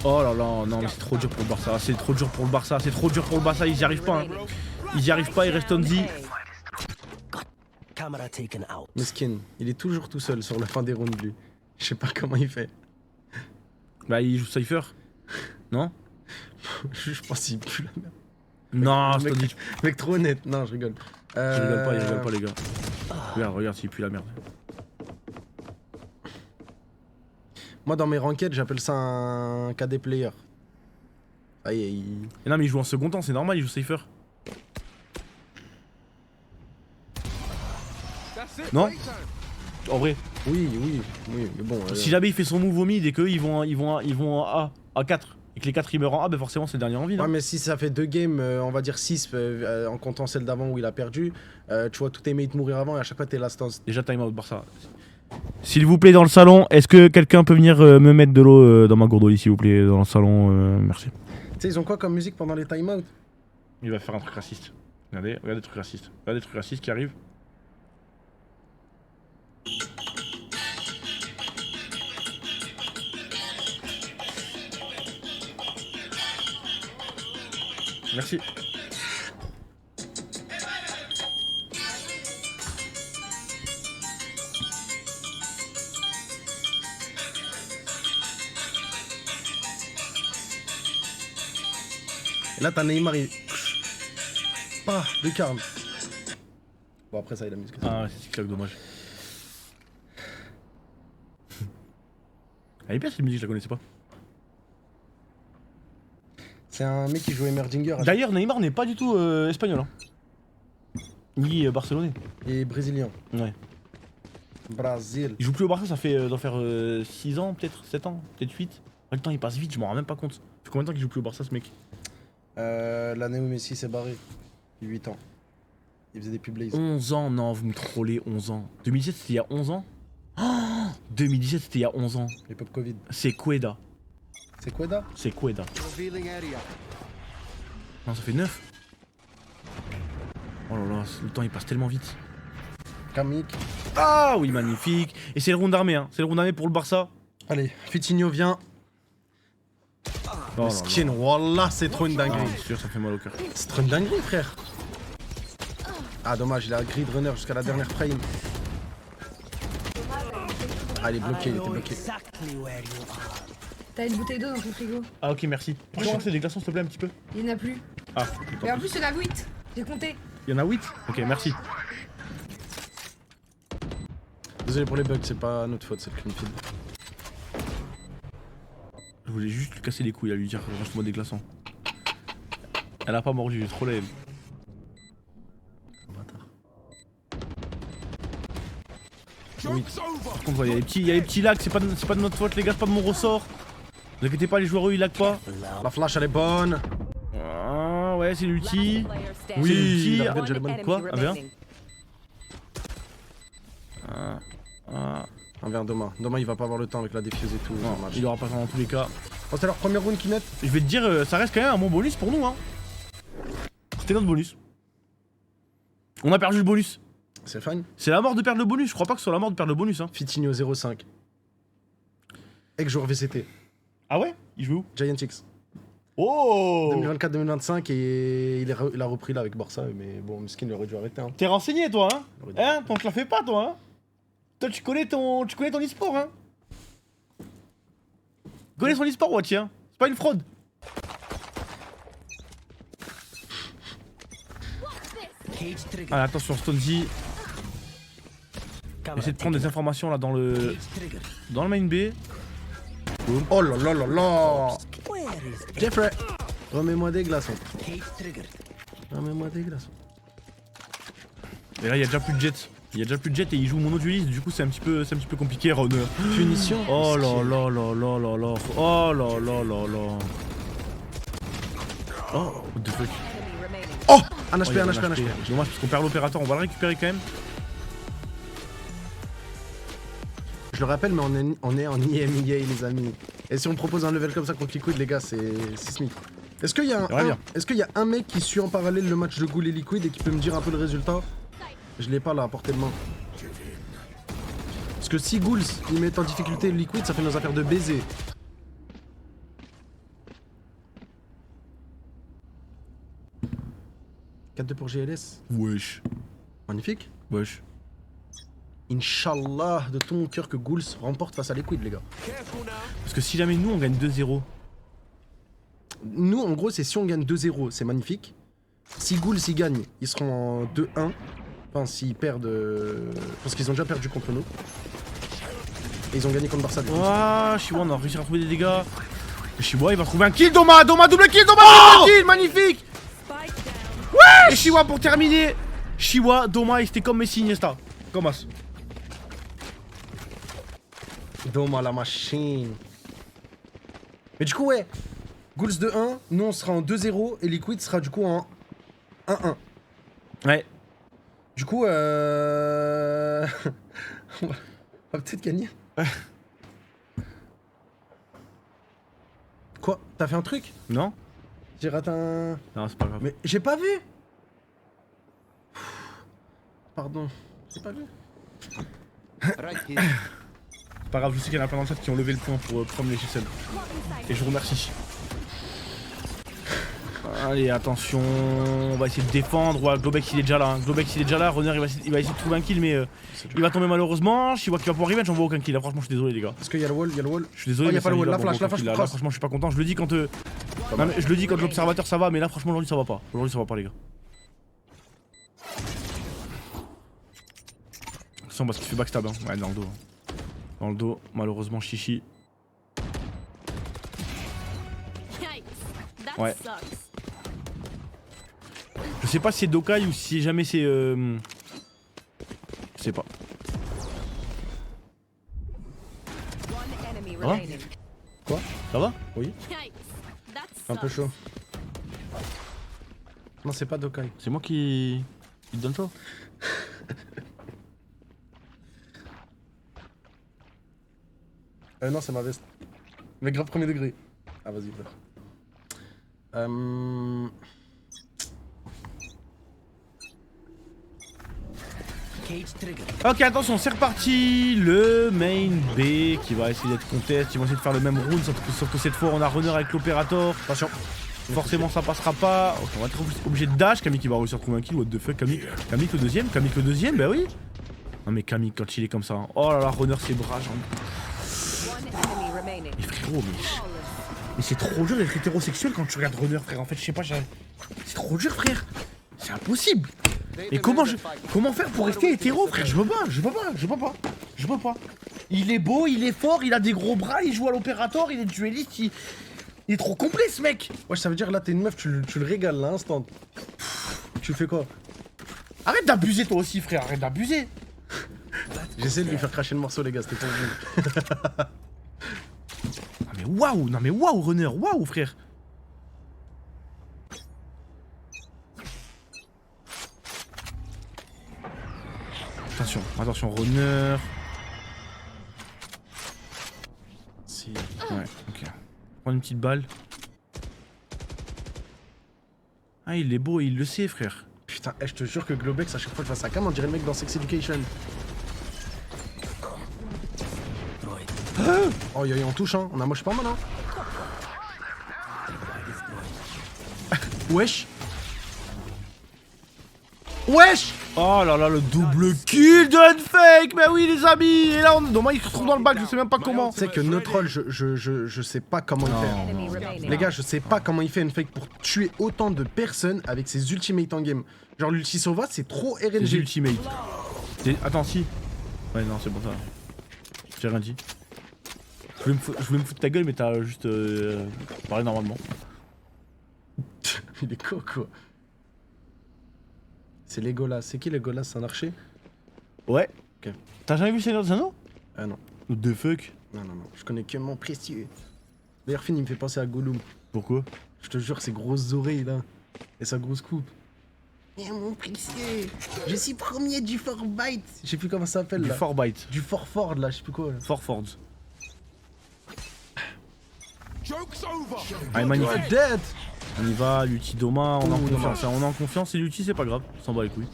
Oh là là, non, mais c'est trop dur pour le Barça. C'est trop dur pour le Barça. C'est trop dur pour le Barça. Ils y arrivent pas. Hein. Ils y arrivent pas. Il reste Onzi. Camera taken out. Meskin, il est toujours tout seul sur la fin des rounds lui. Je sais pas comment il fait. Bah, il joue Cypher. Non? Je pense qu'il pue la merde. Non, Le c'est mec, mec trop honnête. Non, je rigole. Il rigole pas, les gars. Regarde s'il pue la merde. Moi dans mes rankeds j'appelle ça un KD player. Aïe aïe. Et non, mais il joue en second temps, c'est normal, il joue Cypher. Non? En vrai, Oui, mais bon. si jamais il fait son move au mid et qu'eux ils vont en A, à 4 et que les 4 ils meurent en A, bah forcément c'est le dernier en vie. Ouais, mais si ça fait 2 games, on va dire 6 en comptant celle d'avant où il a perdu, tu vois tous tes mates mourir avant et à chaque fois t'es last on. Déjà time out Barça. S'il vous plaît, dans le salon, est-ce que quelqu'un peut venir me mettre de l'eau dans ma gourde s'il vous plaît, dans le salon, merci. Tu sais, ils ont quoi comme musique pendant les timeouts? Il va faire un truc raciste. Regardez des trucs racistes. Regardez des trucs racistes qui arrivent. Merci. Et là t'as Neymar, il. Pas, Lucarne. Bon après ça il a mis ce que ça. Ah, c'est claque, dommage. Elle est bien cette musique, je la connaissais pas. C'est un mec qui joue Emerginger D'ailleurs, Neymar n'est pas du tout espagnol. Hein. Ni barcelonais. et brésilien. Ouais. Brésil. Il joue plus au Barça, ça fait doit faire 6 ans, peut-être 7 ans, peut-être 8. Le temps il passe vite, je m'en rends même pas compte. Ça fait combien de temps qu'il joue plus au Barça ce mec? L'année où Messi s'est barré. Il y a 8 ans. Il faisait des pubs Blaze. 11 ans, non, vous me trollez, 11 ans. 2017 c'était il y a 11 ans? Oh 2017 c'était il y a 11 ans. L'époque Covid. C'est Cueda. C'est quoi da? C'est Cueda. Revealing area. Non, ça fait 9. Oh là là, le temps il passe tellement vite. Kamik. Ah oui, magnifique. Et c'est le round armé, hein. C'est le round armé pour le Barça. Allez, Fitinho vient. Oh Le là skin, wallah, c'est trop une là. dinguerie. Ah, c'est sûr, ça fait mal au cœur. C'est trop une dinguerie, frère. Ah, dommage, il a grid runner jusqu'à la dernière frame. Ah, il est bloqué, il était bloqué. T'as une bouteille d'eau dans ton frigo. Ah ok, merci. Tu peux lancer des glaçons s'il te plaît un petit peu? Il y en a plus. Ah, Mais en plus, il y en a 8. J'ai compté. il y en a 8? Ok, merci. Désolé pour les bugs, c'est pas notre faute, c'est le clean feed. Je voulais juste lui casser les couilles à lui dire range-moi des glaçons. Elle a pas mordu, j'ai trop la haine. Bâtard. Oui. Par contre, il y a les petits lags, c'est pas de notre faute les gars, c'est pas de mon ressort. Ne vous inquiétez pas, les joueurs eux ils lag pas. La flash, elle est bonne. Ah ouais, c'est l'ulti. Oui, l'ulti. la bête, j'ai les bonnes. Quoi? Ah, bien. Ah, 1 vers Doma. Doma, il va pas avoir le temps avec la défuse et tout. non, match. il aura pas ça dans tous les cas. Oh, c'est leur premier round qui net. Je vais te dire, ça reste quand même un bon bonus pour nous hein. C'était notre bonus. On a perdu le bonus. C'est fine. C'est la mort de perdre le bonus, je crois pas que ce soit la mort de perdre le bonus hein. Fitinho 0,5. Ex-joueur VCT. Ah ouais? Il joue où? Giant X. Oh 2024-2025 et il a repris là avec Barça, mais bon, Miskin il aurait dû arrêter. Hein. T'es renseigné toi hein? Il aurait dû Hein? On te la fait pas toi hein? Toi tu connais ton e-sport hein? Tu connais son e-sport ouais tiens, c'est pas une fraude. Cage trigger. Allez attention Stonezy, essaie de prendre des informations là dans le main B. Oh là là là là. Where is Jeffrey, remets-moi des glaçons. cage trigger? Remets-moi des glaçons. Et là il y a déjà plus de jet. Il y a déjà plus de jet et il joue mono dueliste, du coup c'est un petit peu compliqué Runner. Punition. Oh là là là là là là. Oh là là là là. Oh what the fuck. Oh, un Oh, HP, il y a un HP, un HP. Dommage parce qu'on perd l'opérateur, on va le récupérer quand même. Je le rappelle, mais on est en IMEA les amis. Et si on propose un level comme ça contre Liquid, les gars, c'est sismique. Est-ce qu'il y a Ouais, bien. est-ce qu'il y a un mec qui suit en parallèle le match de Ghoul et Liquid et qui peut me dire un peu le résultat? Je l'ai pas là à portée de main. Parce que si Ghouls il met en difficulté le Liquid, ça fait nos affaires de baiser. « 4-2 pour GLS. Wesh. Magnifique. Wesh. Inch'Allah, de tout mon cœur que Ghouls remporte face à Liquid, les gars. Parce que si jamais nous on gagne 2-0. Nous, en gros, c'est si on gagne 2-0, c'est magnifique. Si Ghouls y gagne, ils seront en 2-1. Enfin, s'ils perdent. Parce qu'ils ont déjà perdu contre nous. Et ils ont gagné contre Barça. du coup. Ouah, Shiwa on a réussi à trouver des dégâts. Et Shiwa il va trouver un kill, Doma double kill, Doma double kill, magnifique. Et Shiwa pour terminer. Shiwa, Doma, c'était comme Messi Iniesta. Comme as. Doma la machine. Mais du coup, ouais. Ghouls 2-1, nous on sera en 2-0 et Liquid sera du coup en 1-1. Ouais. Du coup, on va peut-être gagner. Quoi? T'as fait un truc? Non? J'ai raté un... Non, c'est pas grave. Mais j'ai pas vu. Pardon, j'ai pas vu. Right here. C'est pas grave, je sais qu'il y en a plein dans le chat qui ont levé le point pour prendre les GSL. Et je vous remercie. Allez, attention, on va essayer de défendre. Ouais, Globex il est déjà là. Hein. Globex il est déjà là. Runner il va essayer de trouver un kill, mais il va tomber malheureusement. Shiwa qui va pouvoir revenge, j'en vois aucun kill. Là, franchement, je suis désolé, les gars. Est-ce qu'il y a le wall? Il y a le wall. Je suis désolé, Oh, y a mais pas le ça, wall. les La gars, flash, bon, la flash, là, cross. franchement, je suis pas content. Je le dis quand. Non, mais je le dis quand l'observateur ça va, mais là, franchement, aujourd'hui ça va pas. Aujourd'hui ça va pas, les gars. Attention, parce qu'il fait backstab. Hein. Ouais, dans le dos. Hein. Dans le dos, malheureusement, Chichi. Ouais. Je sais pas si c'est Dokai ou si jamais c'est. Je sais pas. Hein? Quoi? Ça va? Oui. Un peu chaud. Non, c'est pas Dokai. C'est moi qui te donne chaud. Non, c'est ma veste. Mais grave premier degré. Ah, vas-y, frère. Cage trigger. Ok, attention, c'est reparti. Le main B qui va essayer d'être contest. Ils vont essayer de faire le même round, sauf que cette fois on a runner avec l'opérateur. Attention. Forcément ça passera pas. Ok, on va être obligé de dash. Camille qui va réussir à trouver un kill. What the fuck, Camille le deuxième. Camille le deuxième, bah oui. Non mais Camille quand il est comme ça. Hein. Oh là là, runner ses bras, genre. One enemy remaining. Mais frérot, mais c'est trop dur d'être hétérosexuel quand tu regardes runner, frère. En fait, je sais pas, c'est trop dur, frère. C'est impossible. Et comment faire pour rester hétéro, frère? Je peux pas. Il est beau, il est fort, il a des gros bras, il joue à l'opérateur, il est dueliste, il est trop complet ce mec. Ouais, ça veut dire là, t'es une meuf, tu le régales là, instant. Tu fais quoi? Arrête d'abuser toi aussi, frère, arrête d'abuser. J'essaie de lui faire cracher le morceau, les gars, c'était pour vous. Non mais waouh, runner, waouh, frère. Attention, runner. Si. Ouais, ok. Prends une petite balle. Ah, il est beau, il le sait, frère. Putain, je te jure que Globex, à chaque fois que je fais ça cam, on dirait le mec dans Sex Education. Oh, yo, on touche, hein. On a moche pas mal, hein. Wesh. Oh là là, le double kill d'Unfake. Mais oui, les amis. Et là, normalement, il se retrouve dans le bac, je sais même pas comment. Tu sais que notre rôle, je sais pas comment il fait. Enemy remaining. Les gars, je sais pas comment il fait Unfake pour tuer autant de personnes avec ses ultimates en game. Genre, l'ulti Sova, c'est trop C'est RNG. ultimate. Attends, si. Ouais, non, c'est bon ça. J'ai rien dit. Je voulais me foutre de ta gueule, mais t'as juste parlé normalement. Il est con, quoi. C'est Legolas. C'est qui Legolas? C'est un archer? Ouais. Ok. T'as jamais vu Seigneur des Anneaux? Ah non. What the fuck? Non. Je connais que mon précieux. D'ailleurs, Finn, il me fait penser à Gollum. Pourquoi? Je te jure, ses grosses oreilles, là. Et sa grosse coupe. Eh, mon précieux. Je suis premier du Forbite. Je sais plus comment ça s'appelle, Du là. Forbite. Du Forford, là. Je sais plus quoi, là. Forford. Joke's over. Allez, magnifique. You're dead. On y va, l'ulti Doma, on est en Ouh, confiance, hein, on est en confiance et l'ulti c'est pas grave, on s'en bat les couilles.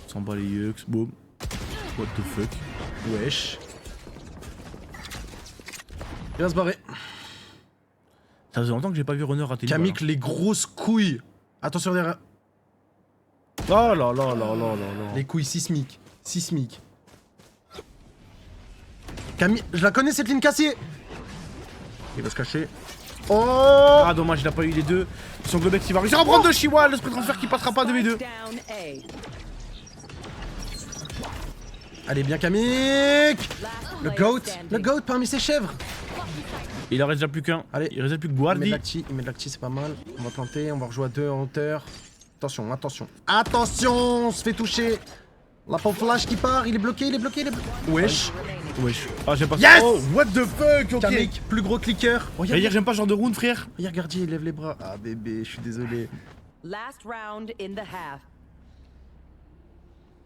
On s'en bat les yeux, boum. What the fuck. Wesh. Il va se barrer. Ça faisait longtemps que j'ai pas vu Runner rater Kamik, les grosses couilles. Attention derrière. Oh là là là là là là. Les couilles sismiques. Camille, je la connais cette ligne cassée. Il va se cacher. Oh. Ah dommage, il a pas eu les deux. Son Globex il va réussir à prendre de Chiwa, le sprint transfert qui passera pas 2v2. Down A. Allez bien Kamik. Le Player goat. standing. Le goat parmi ses chèvres. Il en reste déjà plus qu'un. Allez. Il reste plus que Il met Guardi. de l'acti, c'est pas mal. On va planter, on va rejouer à 2 en hauteur. Attention. Attention, on se fait toucher. La pompe flash qui part, il est bloqué. Wesh. Wesh. Ah j'aime pas Yes. ça. Oh what the fuck, ok. Kamik, plus gros clicker. Oh, Hier j'aime pas ce genre de round frère. Regarde, il lève les bras. Ah bébé, je suis désolé. Last round in the half.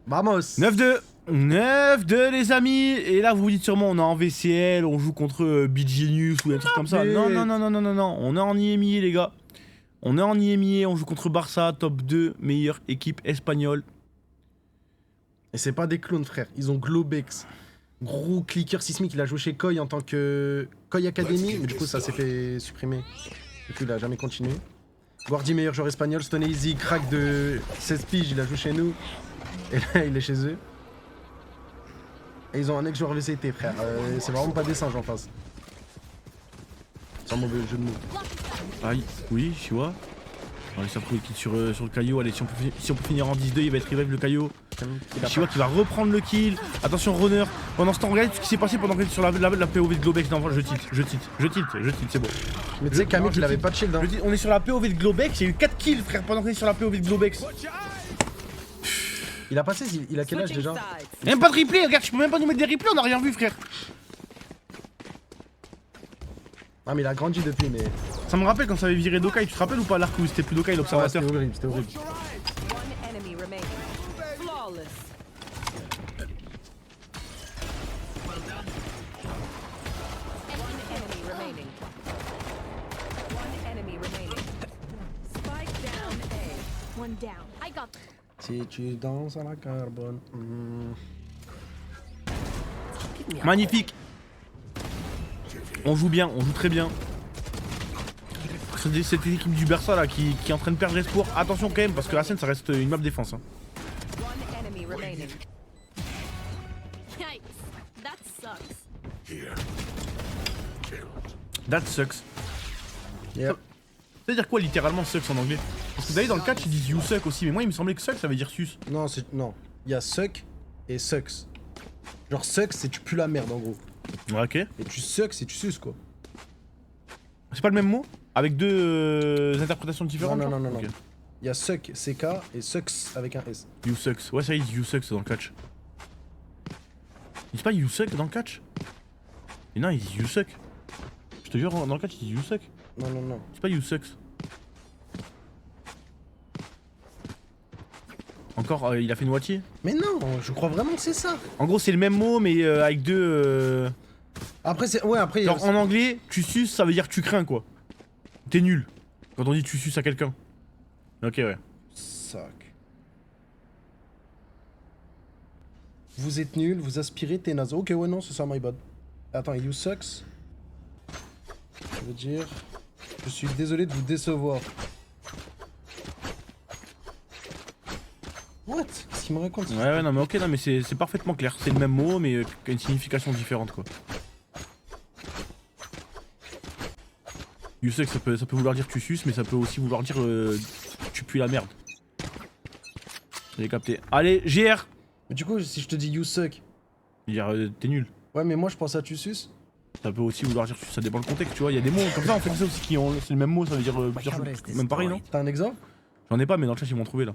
Vamos. 9-2. 9-2 les amis. Et là vous vous dites sûrement on est en VCL, on joue contre Bigenius ou un truc comme ça. mais- Non. On est en IMI les gars. On est en IMI, on joue contre Barça, top 2, meilleure équipe espagnole. Et c'est pas des clones, frère. Ils ont Globex. Gros clicker sismique. Il a joué chez Koi en tant que Koi Academy. Mais du coup, ça s'est fait supprimer. Du coup, il a jamais continué. Guardi, meilleur joueur espagnol. Stone Easy, crack de 16 piges. Il a joué chez nous. Et là, il est chez eux. Et ils ont un ex-joueur VCT, frère. C'est vraiment pas des singes en face. Sans mauvais jeu de mots. Aïe, oui, Chiwa. On va réussir à trouver le kill sur le Caillou. Allez, si on peut finir en 10-2, il va être revive le Caillou. Chiwa qui va reprendre le kill. Attention, runner. Pendant ce temps, regardez ce qui s'est passé pendant que sur la POV de Globex. Non, je tilt, c'est bon. Mais tu sais, Kamik, il avait pas de shield. Hein. On est sur la POV de Globex. Il y a eu 4 kills, frère, pendant qu'on est sur la POV de Globex. Il a passé, il a quel âge Switching déjà? sides. Même pas de replay, regarde, je peux même pas nous mettre des replays, on a rien vu, frère. Ah, mais il a grandi depuis, mais. Ça me rappelle quand ça avait viré Dokai, tu te rappelles ou pas l'arc où c'était plus Dokai Ah, l'observateur? c'était horrible, c'était horrible. One enemy remaining. Flawless. One enemy remaining. One enemy remaining. Spike down A. One down. I got Si tu danses à la carbone. Magnifique. On joue bien, on joue très bien. C'est cette équipe du Barça là qui est en train de perdre espoir. Attention quand même parce que la scène ça reste une map défense. Hein. One enemy remaining. Yikes. That sucks. That sucks. Yeah. Ça veut dire quoi littéralement sucks en anglais? Parce que d'ailleurs dans le catch ils disent you suck aussi, mais moi il me semblait que suck ça veut dire sus. Non, c'est. Non. Il y a suck et sucks. Genre sucks c'est tu pues la merde en gros. Ouais, ok. Et tu sucks c'est tu suces quoi. C'est pas le même mot? Avec deux interprétations différentes? Non, non, genre non, non, Ok. non. Il y a suck, CK et sucks avec un S. You sucks. Ouais, ça y est, you sucks dans le catch. Ils disent pas you suck dans le catch? Mais non, ils disent you suck. Je te jure, dans le catch, ils disent you suck. Non, non, non. C'est pas you sucks. Encore, il a fait une moitié. Mais non, je crois vraiment que c'est ça. En gros, c'est le même mot, mais avec deux. Après, c'est. Ouais, après. Genre en anglais, tu suces, ça veut dire tu crains quoi. T'es nul. Quand on dit tu suces à quelqu'un. Ok, ouais. Suck. Vous êtes nul, vous aspirez, t'es naze. Ok, ouais, non, c'est ça, my bad. Attends, you sucks. Ça veut dire. Je suis désolé de vous décevoir. What? Qu'est-ce qu'il me raconte? Ouais, ouais, non, mais ok, non, mais c'est parfaitement clair. C'est le même mot, mais qui a une signification différente quoi. You suck, ça peut vouloir dire tu suces, mais ça peut aussi vouloir dire tu pues la merde. J'ai capté. Allez, GR! Mais du coup, si je te dis you suck. Dire t'es nul. Ouais, mais moi je pense à tu suces. Ça peut aussi vouloir dire ça dépend le contexte, tu vois. Il y a des mots comme ça en français aussi qui ont. C'est le même mot, ça veut dire plusieurs choses. Même pareil, non? T'as un exemple? J'en ai pas, mais dans le chat ils m'ont trouvé là.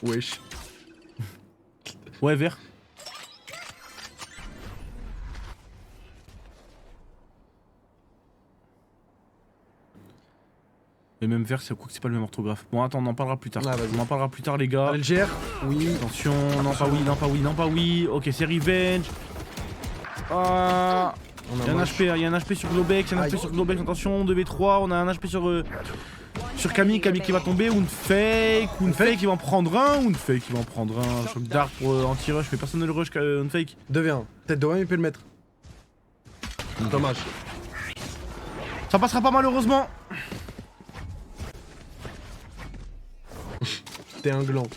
Wesh. Ouais, vert. Et même vert, c'est quoi que c'est pas le même orthographe. Bon, attends, on en parlera plus tard. Ah, vas-y. On en parlera plus tard, les gars. Allez, le GR? Oui. Attention, non, pas oui, non, pas oui, non, pas oui. Ok, c'est Revenge. Ah. On Il y a un moche. HP, il y a un HP sur Globex, il y a un Aïe. HP sur Globex, attention, 2v3, on a un HP sur Camille, Camille qui va tomber, ou une fake qui va en prendre un, ou une fake qui va en prendre un. Choc d'art pour anti-rush, mais personne ne le rush, une fake. 2v1. Peut-être de même, il peut le mettre. Dommage. Ça passera pas malheureusement. T'es un gland.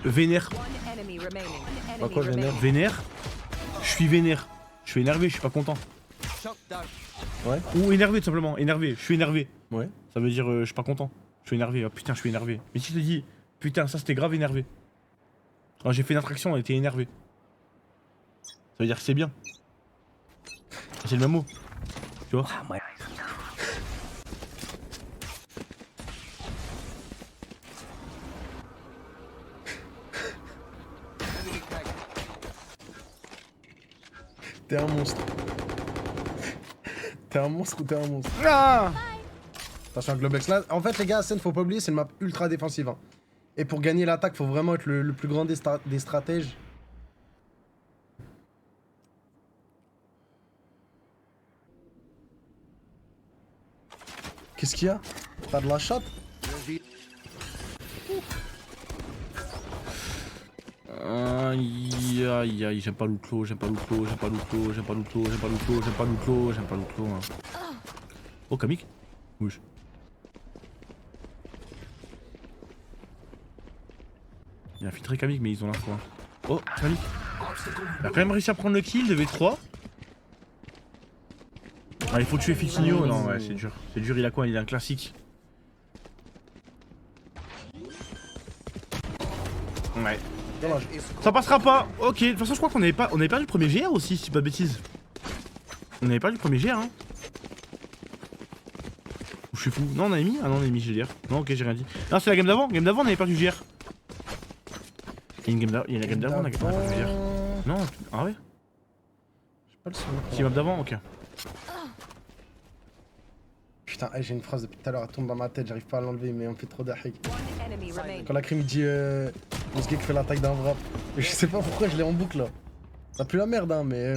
Vénère. One enemy remaining. One Bah quoi, enemy vénère? remaining. Vénère. Je suis vénère. Je suis énervé, je suis pas content. Ouais. Ou énervé tout simplement, énervé. Je suis énervé. Ouais. Ça veut dire je suis pas content. Je suis énervé. Oh, putain, je suis énervé. Mais si je te dis putain, ça c'était grave énervé. Alors j'ai fait une attraction, on était énervé. Ça veut dire que c'est bien. C'est le même mot. Tu vois? T'es un monstre. T'es un monstre ou t'es un monstre? Ah! Attention, Globex là. En fait, les gars, scène, faut pas oublier, c'est une map ultra défensive. Hein. Et pour gagner l'attaque, faut vraiment être le plus grand des stratèges. Qu'est-ce qu'il y a? T'as de la chatte? Aïe aïe aïe, j'aime pas l'outclo, j'aime pas l'outclo, j'aime pas l'outclo, j'aime pas l'outclo, j'aime pas l'outclo, j'aime pas l'outclo, j'aime pas l'outclo. Hein. Oh, Kamik? Wesh. Il a filtré Kamik, mais ils ont l'info. Hein. Oh, Kamik. Il a quand même réussi à prendre le kill de V3. Ah, il faut tuer Fitinho. Non, ouais, c'est dur. C'est dur, il a quoi? Il a un classique. Ouais. Dommage. Ça passera pas. Ok, de toute façon, je crois qu'on avait perdu le premier GR aussi, si pas de bêtises. On avait perdu le premier GR, hein. Ou je suis fou. Non, on avait mis? Ah non, on avait mis GR. Non, ok, j'ai rien dit. Non, c'est la game d'avant. Game d'avant, on avait perdu GR. Il y a une game d'avant, il y a la game d'avant, on a perdu GR. Non, ah ouais? J'ai pas le souvenir. C'est map d'avant, ok. Putain, hey, j'ai une phrase depuis tout à l'heure, elle tombe dans ma tête, j'arrive pas à l'enlever, mais on me fait trop d'ahik. One enemy remaining. Quand la crime dit Ce gars qui fait la taille d'un wrap. Et je sais pas pourquoi je l'ai en boucle là. Ça pue la merde hein mais...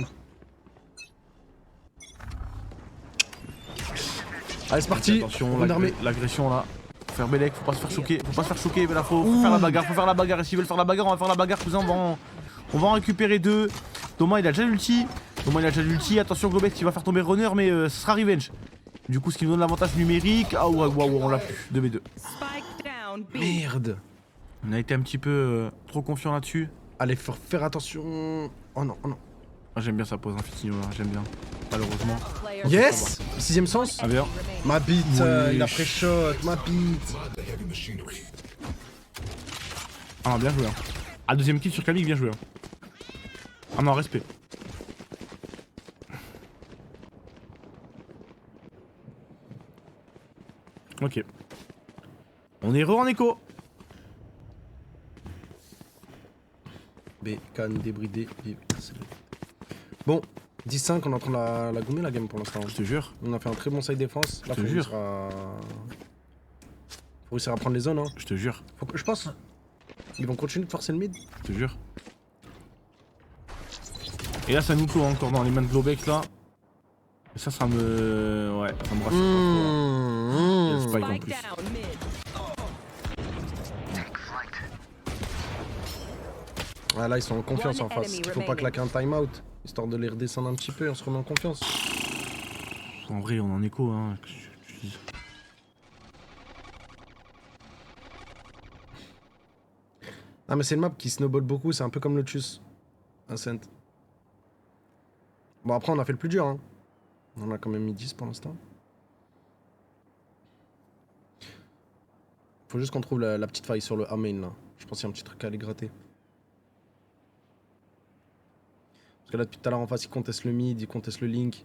Allez c'est parti. Attention, on est armé. l'agression là. Faut faire Bélec, faut pas se faire choquer. Faut pas se faire choquer, mais là faut faire la bagarre. Faut faire la bagarre. Et s'ils veulent faire la bagarre, on va faire la bagarre. Cousin, on va en récupérer 2. Thomas il a déjà l'ulti. Attention Globex qui va faire tomber Runner, mais ce sera revenge. Du coup, ce qui nous donne l'avantage numérique. Ah ouais, on l'a plus. 2v2. Spike down B. Merde. On a été un petit peu trop confiant là-dessus. Allez faut faire attention. Oh non, oh non. Ah, j'aime bien sa pose, hein, Fitinho, là. J'aime bien. Malheureusement. Player Yes. 6ème sens. Ah bien. Ma bite, Oui. il a pré-shot, ma bite. Ah bien joué. Hein. Ah, deuxième kill sur Camille, bien joué. Hein. Ah non, respect. Ok. On est en écho. B, canne, débridé, B. Bon, 10-5, on est en train de la gommer la game pour l'instant. Je te jure. On a fait un très bon side défense. Là, Je te jure. Faut réussir à prendre les zones. Hein. Je te jure. Je pense. Ils vont continuer de forcer le mid. Je te jure. Et là, ça nous clôt encore dans les mains de Globex là. Et ça me. Ouais, ça me rassure pas trop. Il y a le spike en Spike plus. down mid. Ah, là, ils sont en confiance One en face. enemy Il faut pas remaining. claquer un timeout. Histoire de les redescendre un petit peu et on se remet en confiance. En vrai, on est en écho, hein. Ah, mais c'est une map qui snowball beaucoup. C'est un peu comme Lotus. Ascent. Bon, après, on a fait le plus dur. Hein. On a quand même mis 10 pour l'instant. Faut juste qu'on trouve la petite faille sur le A main là. Je pense qu'il y a un petit truc à aller gratter. Parce que là depuis tout à l'heure en face ils contestent le mid, ils contestent le link.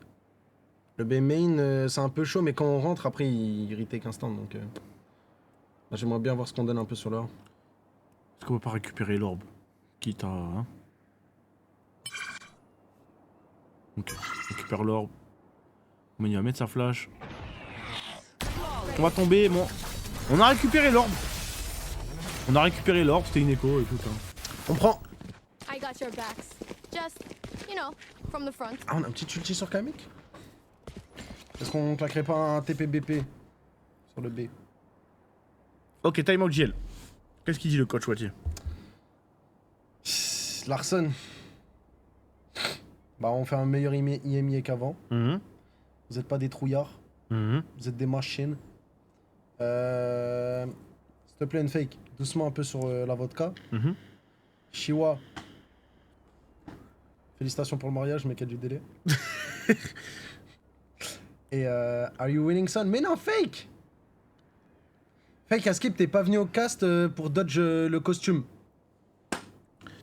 Le B main c'est un peu chaud mais quand on rentre après il retake instant donc... Là j'aimerais bien voir ce qu'on donne un peu sur l'or. Est-ce qu'on va pas récupérer l'orbe? Quitte à... Hein ok, on récupère l'orbe. Mais il va mettre sa flash. On va tomber, bon. On a récupéré l'orbe. C'était une écho et tout. Hein. On prend... I got your backs. Just, you know, from the front. Ah on a un petit ulti sur Kamik. Est-ce qu'on claquerait pas un TPBP sur le B? Ok, timeout GL. Qu'est-ce qu'il dit le coach Watier? Larson. Bah on fait un meilleur IMIA qu'avant. Vous êtes pas des trouillards. Vous êtes des machines. S'il te plaît, une fake. Doucement un peu sur la vodka. Shiwa. Félicitations pour le mariage, mais qu'il y a du délai. Et are you winning son? Mais non, fake! Fake, à Skip, t'es pas venu au cast pour dodge le costume.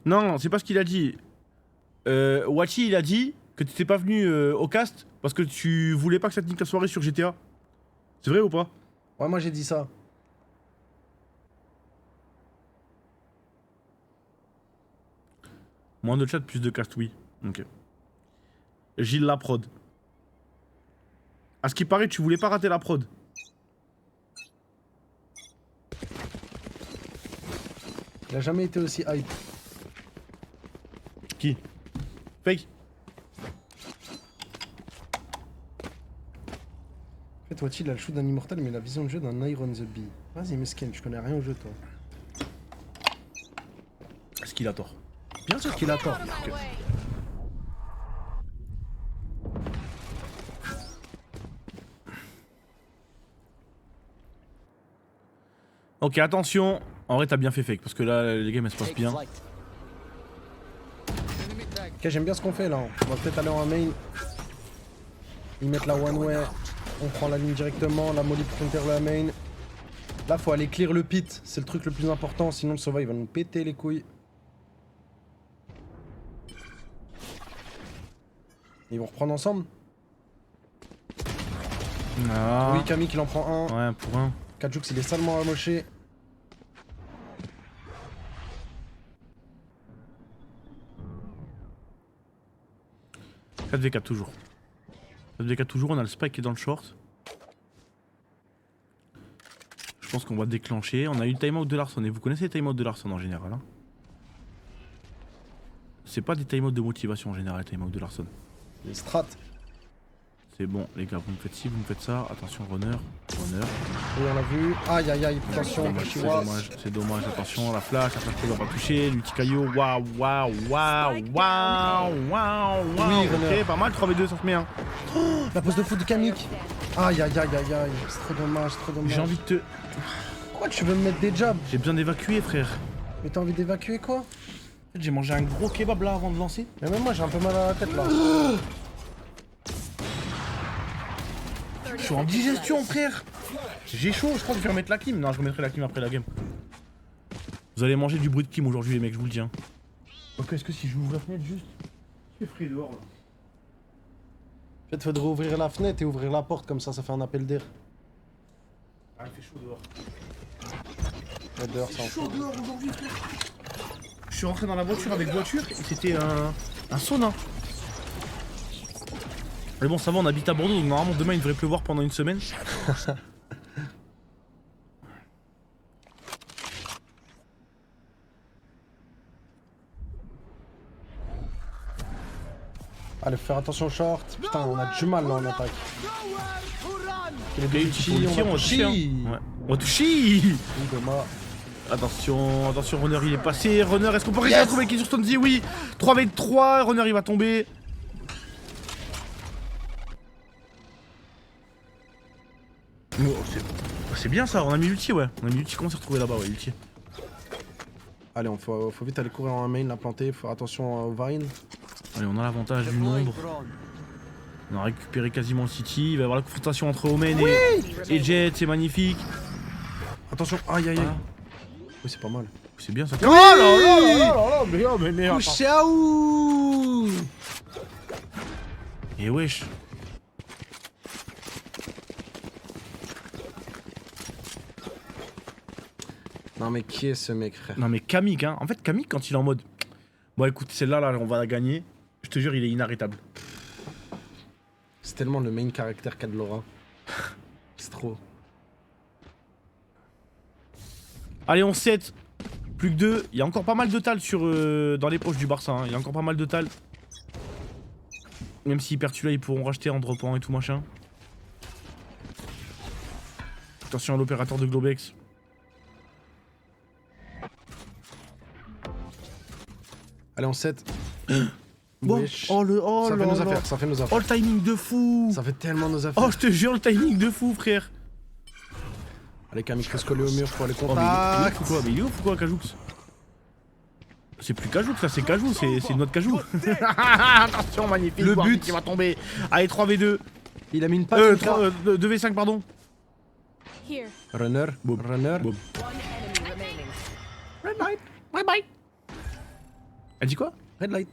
Non, c'est pas ce qu'il a dit. Wachi, il a dit que t'étais pas venu au cast parce que tu voulais pas que ça te nique ta soirée sur GTA. C'est vrai ou pas? Ouais, moi j'ai dit ça. Moins de chat, plus de cast, oui. Ok. Gilles la prod. À ce qui paraît, tu voulais pas rater la prod. Il a jamais été aussi hype. Qui? Fake. En fait, Wachi, il a le shoot d'un immortel, mais la vision de jeu d'un Iron the Bee. Vas-y, mesquin, tu connais rien au jeu, toi. Est-ce qu'il a tort? Bien sûr qu'il a tort. My way. Ok, attention. En vrai, t'as bien fait fake parce que là, les games elles se passent bien. Ok, j'aime bien ce qu'on fait là. On va peut-être aller en main. Ils mettent la one way. On prend la ligne directement. La molly pour counter la main. Là, faut aller clear le pit. C'est le truc le plus important. Sinon, le Sova il va nous péter les couilles. Ils vont reprendre ensemble. Ah. Oui, Camille il en prend un. Ouais, pour un. Kajux il est salement amoché. – 4v4 toujours. 4v4 toujours, on a le spike qui est dans le short. Je pense qu'on va déclencher. On a eu le timeout de Larson et vous connaissez le timeout de Larson en général. Hein. c'est pas des timeouts de motivation en général, les timeouts de Larson. Les strats. C'est bon, les gars, vous me faites ci, vous me faites ça. Attention, runner. Oui, on l'a vu. Aïe, aïe, aïe, attention, C'est dommage, c'est dommage. Attention, la flash ne va pas toucher. L'Utikayo, waouh. Oui, runner. Ok, pas mal, 3v2, ça se met. Hein. La pose de foot de Kamik. Aïe, aïe, aïe, aïe, aïe. C'est trop dommage, c'est trop dommage. J'ai envie de te. Pourquoi tu veux me mettre des jabs? J'ai besoin d'évacuer, frère. Mais t'as envie d'évacuer quoi? En fait, j'ai mangé un gros kebab là avant de lancer. Mais même moi, j'ai un peu mal à la tête là. Je suis en digestion, frère. J'ai chaud, je crois que je vais remettre la clim. Non, je remettrai la clim après la game. Vous allez manger du bruit de clim aujourd'hui, les mecs, je vous le dis. Hein. Ok, est-ce que si j'ouvre la fenêtre juste. Il fait frais dehors là. En fait, faudrait ouvrir la fenêtre et ouvrir la porte, comme ça fait un appel d'air. Ah, il fait chaud dehors. Ouais, dehors, ça en Chaud fout. dehors aujourd'hui, frère. Je suis rentré dans la voiture avec voiture et c'était un sauna. Mais bon, ça va, on habite à Bordeaux, donc normalement demain il devrait pleuvoir pendant une semaine. Allez, faut faire attention au short. Putain, on a du mal là en attaque. Les deux ultis, on va toucher. Hein. Ouais. On va toucher. Dommage. Attention, attention, Runner il est passé. Runner, est-ce qu'on peut réussir à trouver qui sur Stonzy? Oui. 3v3, Runner il va tomber. Oh, c'est bien ça, on a mis l'ulti, ouais. On a mis l'ulti, comment s'est retrouvé là-bas, ouais, l'ulti. Allez, faut vite aller courir en main, la planter. Faut faire attention au Vine. Allez, on a l'avantage du nombre. On a récupéré quasiment le City. Il va y avoir la confrontation entre Omen et Jet, c'est magnifique. Attention, aïe aïe aïe. Ah. Oui, c'est pas mal. C'est bien ça. Oh là là là mais oh, mais merde. Ciao. Et wesh. Non mais qui est ce mec, frère? Non mais Kamik, hein. En fait, Kamik, quand il est en mode. Bon, écoute, celle-là, là, on va la gagner. Je te jure, il est inarrêtable. C'est tellement le main caractère qu'a de Laura. C'est trop. Allez, on 7. Plus que 2. Il y a encore pas mal de tal sur, dans les poches du Barça. Hein. Il y a encore pas mal de tal. Même s'ils perdent celui-là, ils pourront racheter en dropant et tout machin. Attention à l'opérateur de Globex. Allez, on 7. Bon. Oh le. Oh ça là fait nos là. affaires, ça fait nos Oh affaires. le timing de fou. Ça fait tellement nos affaires. Oh je te jure le timing de fou frère. Allez, Kamik reste collé au mur pour aller Oh mais contact. il est ouf ou quoi? Mais il est ouf ou quoi Kajoux? C'est plus Kajoux ça, c'est Kajou, c'est notre Kajou. Attention magnifique. Le but qui va tomber. Allez 3v2. Il a mis une patte. 2v5 pardon. Here. Runner. Boum. Runner. Boum. Red light. Bye bye. Elle dit quoi? Red light.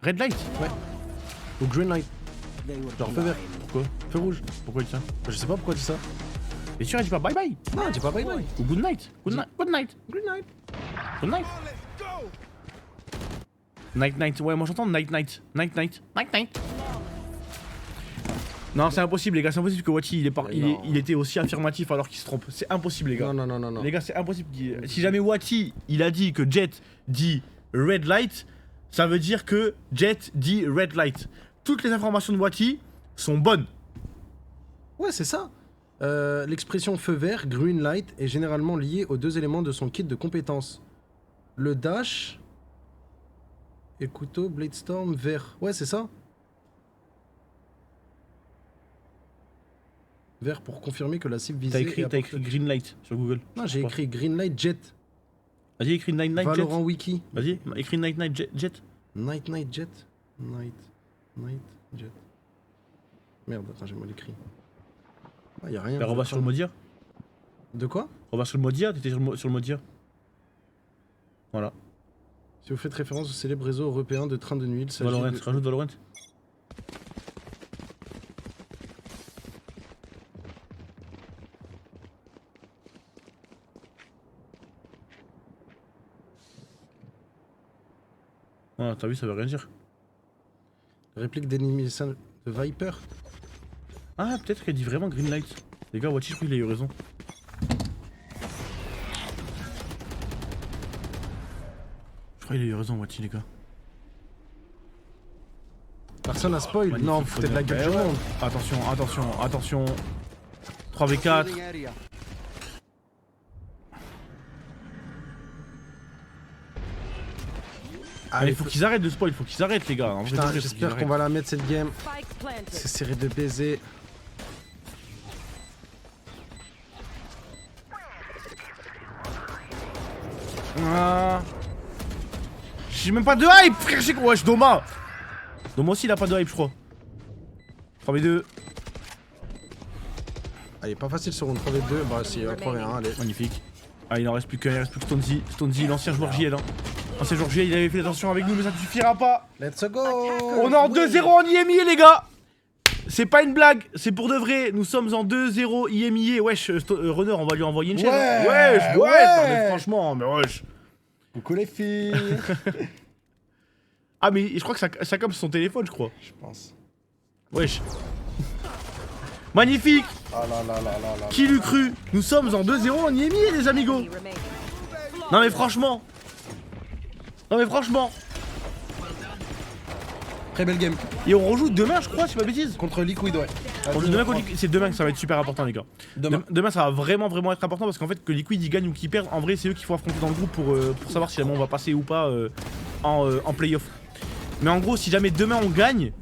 Red light. Ouais. Ou green light. Genre feu vert. Pourquoi? Feu rouge. Pourquoi il dit ça? Je sais pas pourquoi tu dis ça. Et sûr elle dit pas bye bye? Non, dis pas bye bye. Ou good night. Good night. Good night. Green light. Good night. Night night. Ouais moi j'entends night night. Night night. Night night. Non c'est impossible les gars, c'est impossible que Wachi il était aussi affirmatif alors qu'il se trompe. C'est impossible les gars. Non. Les gars c'est impossible. Si jamais Wachi il a dit que Jet dit red light, ça veut dire que Jet dit red light. Toutes les informations de Wachi sont bonnes. Ouais, c'est ça. L'expression feu vert, green light, est généralement liée aux deux éléments de son kit de compétences. Le dash et couteau, blade storm, vert. Ouais, c'est ça. Vert pour confirmer que la cible visée T'as écrit green light sur Google. Non, j'ai écrit green light jet. Vas-y écris night night Valorant jet. Wiki. Vas-y écris night night jet. Night night jet. Night jet. Merde, attends, j'ai mal écrit. Ah, y a rien. Bah, revois sur le modire. De quoi? Revois sur le modire, t'étais sur le modire. Voilà. Si vous faites référence au célèbre réseau européen de trains de nuit, il s'agit Valorant, de... rajoute Valorant. Ah, t'as vu, ça veut rien dire. Réplique d'ennemi de Viper. Ah, peut-être qu'elle dit vraiment green light. Les gars, Wachi, je crois qu'il a eu raison. Je crois qu'il a eu raison, Wachi, les gars. personne a spoil. Magnifique, Non, vous foutez de la gueule du ouais. monde. Attention, attention, attention. 3v4. Allez, faut qu'ils arrêtent de spoil, faut qu'ils arrêtent les gars. En vrai, Putain, de vrai, faut j'espère qu'ils qu'on va la mettre cette game. Spike planted. C'est série de baisers. Ah. J'ai même pas de hype, frère, j'ai quoi? Wesh, Doma. Doma aussi il a pas de hype, je crois. 3v2. Ah, il est pas facile sur une 3v2. Bah, si, 3v1, allez. Magnifique. Ah, il en reste plus qu'un, il reste plus que Stonzy. Stonzy, l'ancien joueur JL. Hein. L'ancien joueur JL, il avait fait attention avec nous, mais ça ne suffira pas. Let's go. On est en 2-0 en IMIA, les gars. C'est pas une blague, c'est pour de vrai. Nous sommes en 2-0 IMIA. Wesh, Runner, on va lui envoyer une chaîne. Ouais, Wesh, ouais. non, mais franchement, mais wesh. Coucou les filles. Ah, mais je crois que ça comme son téléphone, je crois. Je pense. Wesh. Magnifique. Ah là là là là là. Qui l'eût cru? Nous sommes en 2-0 en IMIA, les amigos. Enemy remaining. Non mais franchement. Non mais franchement. Très belle game. Et on rejoue demain, je crois, si c'est pas bêtise. Contre Liquid, ouais. On joue demain contre Liquid. C'est demain que ça va être super important, les gars. Demain, ça va vraiment être important parce qu'en fait, que Liquid il gagne ou qu'il perde, en vrai, c'est eux qu'il faut affronter dans le groupe pour savoir si jamais on va passer ou pas en playoff. Mais en gros, si jamais demain on gagne,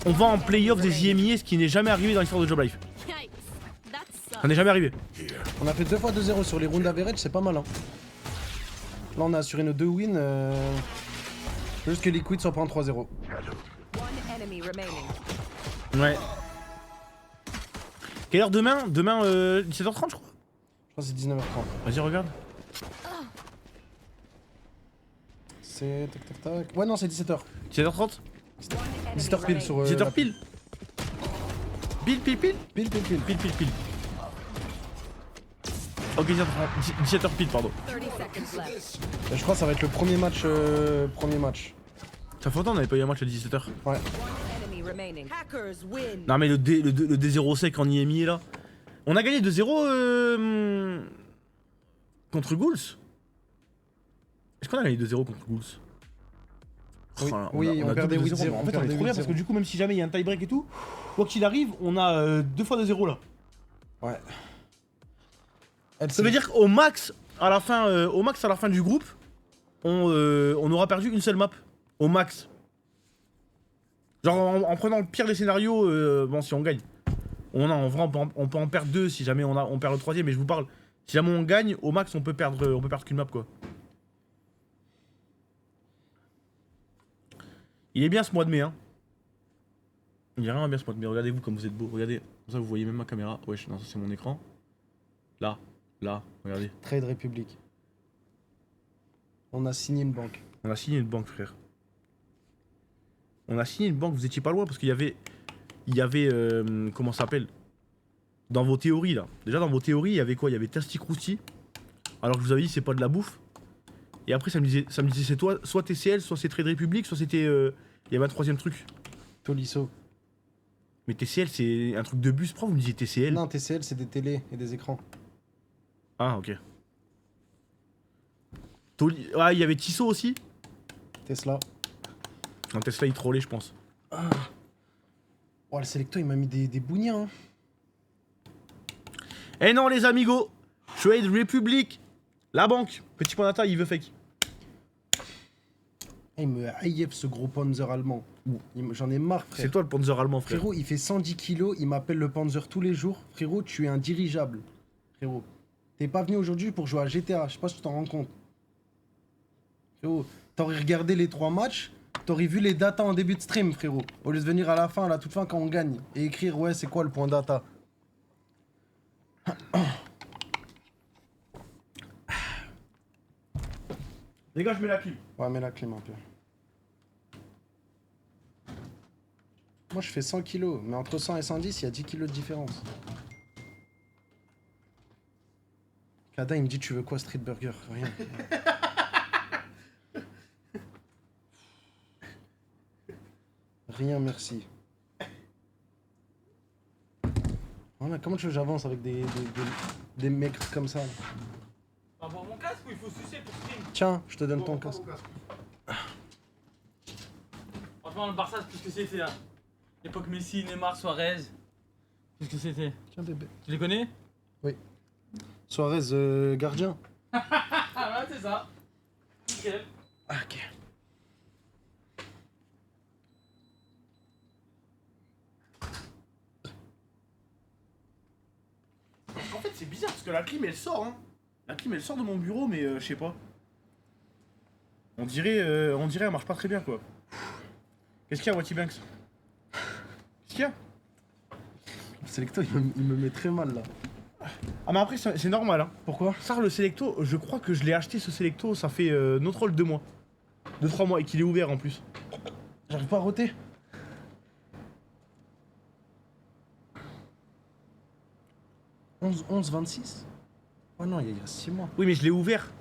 on va en playoff des IMIA, ce qui n'est jamais arrivé dans l'histoire de Job Life. Yikes. That Ça sucks. n'est jamais arrivé. On a fait 2 fois 2-0 sur les rounds average, c'est pas mal. Hein. Là, on a assuré nos 2 wins. Juste que Liquid soit pas en 3-0. One enemy remaining. Ouais. Quelle heure demain? Demain, 17h30, je crois. Je pense que c'est 19h30. Vas-y, regarde. C'est. Tac tac tac. Ouais, non, c'est 17h. 17h30? 17h pile sur. 17h pile. Pile. Pile, pile, pile. Pile. Ok, 17h pile, pardon. 30 seconds left. Je crois que ça va être le premier match. Ça fait longtemps qu'on n'avait pas eu un match à 17h. Ouais. Enemy remaining. Hackers win. Non mais le D0 sec en IMI là. On a gagné 2-0 contre Ghouls. Est-ce qu'on a gagné 2-0 contre Ghouls? Oui, Oh là, oui, on a perdait 2-0. 8-0. En fait on est trop bien parce que du coup même si jamais il y a un tie-break et tout, quoi qu'il arrive, on a 2 fois 2-0 là. Ouais. Ça veut dire qu'au max, à la fin du groupe, on aura perdu une seule map. Au max. Genre en prenant le pire des scénarios, bon si on gagne. En vrai on peut en perdre 2 si jamais on perd le 3ème, mais je vous parle. Si jamais on gagne, au max on peut perdre qu'une map quoi. Il est bien ce mois de mai hein. Il est vraiment bien ce mois de mai, regardez-vous comme vous êtes beau, regardez. Comme ça vous voyez même ma caméra. Wesh, non ça c'est mon écran. Là, regardez. Trade République. On a signé une banque. On a signé une banque, frère. On a signé une banque, vous étiez pas loin parce qu'il y avait. Comment ça s'appelle? Dans vos théories là. Déjà dans vos théories, il y avait quoi? Il y avait Tasty Krusty. Alors que je vous avais dit, c'est pas de la bouffe. Et après, ça me disait c'est toi, soit TCL, soit c'est Trade Republic, soit c'était. Il y avait un 3ème truc. Tolisso. Mais TCL, c'est un truc de bus. Pourquoi vous me disiez TCL? Non, TCL, c'est des télés et des écrans. Ah, ok. Ah, il y avait Tissot aussi. Tesla. Non, Tesla, il trollait, je pense. Oh, le Selecto, il m'a mis des bougnats. Hein. Eh non, les amigos! Trade Republic! La banque! Petit point d'attaque, il veut fake. Il me haïf ce gros Panzer allemand. J'en ai marre, frère. C'est toi le Panzer allemand, frère. Frérot, il fait 110 kilos, il m'appelle le Panzer tous les jours. Frérot, tu es un dirigeable. Frérot, t'es pas venu aujourd'hui pour jouer à GTA, je sais pas si tu t'en rends compte. Frérot, t'aurais regardé les 3 matchs, t'aurais vu les datas en début de stream, frérot. Au lieu de venir à la fin, à la toute fin, quand on gagne, et écrire, ouais, c'est quoi le point data. Les gars, je mets la clim. Ouais, mets la clim un peu. Moi, je fais 100 kilos, mais entre 100 et 110, il y a 10 kilos de différence. Kada, il me dit, tu veux quoi, Street Burger? Rien. Rien, merci. Voilà, comment tu veux que j'avance avec des mecs comme ça là? Avoir mon casque ou il faut sucer pour stream? Tiens, je te donne ton casque. Oh, Franchement, le Barça, c'est ce que c'était là. Époque Messi, Neymar, Suarez. Qu'est-ce que c'était? Tiens, bébé. Tu les connais? Suarez, gardien. Ah ouais, c'est ça. Nickel. Ok. En fait, c'est bizarre parce que la clim elle sort, hein. La clim elle sort de mon bureau, mais je sais pas. On dirait elle marche pas très bien quoi. Qu'est-ce qu'il y a, Watty Banks? Qu'est-ce qu'il y a? Le Selecto, il me met très mal là. Ah, mais après, c'est normal, hein. Pourquoi? Ça, le Selecto, je crois que je l'ai acheté ce Selecto, ça fait notre rôle 2 mois. 2-3 mois et qu'il est ouvert en plus. J'arrive pas à roter. « 11, 26 ?» Oh non, il y a 6 mois. Oui, mais je l'ai ouvert.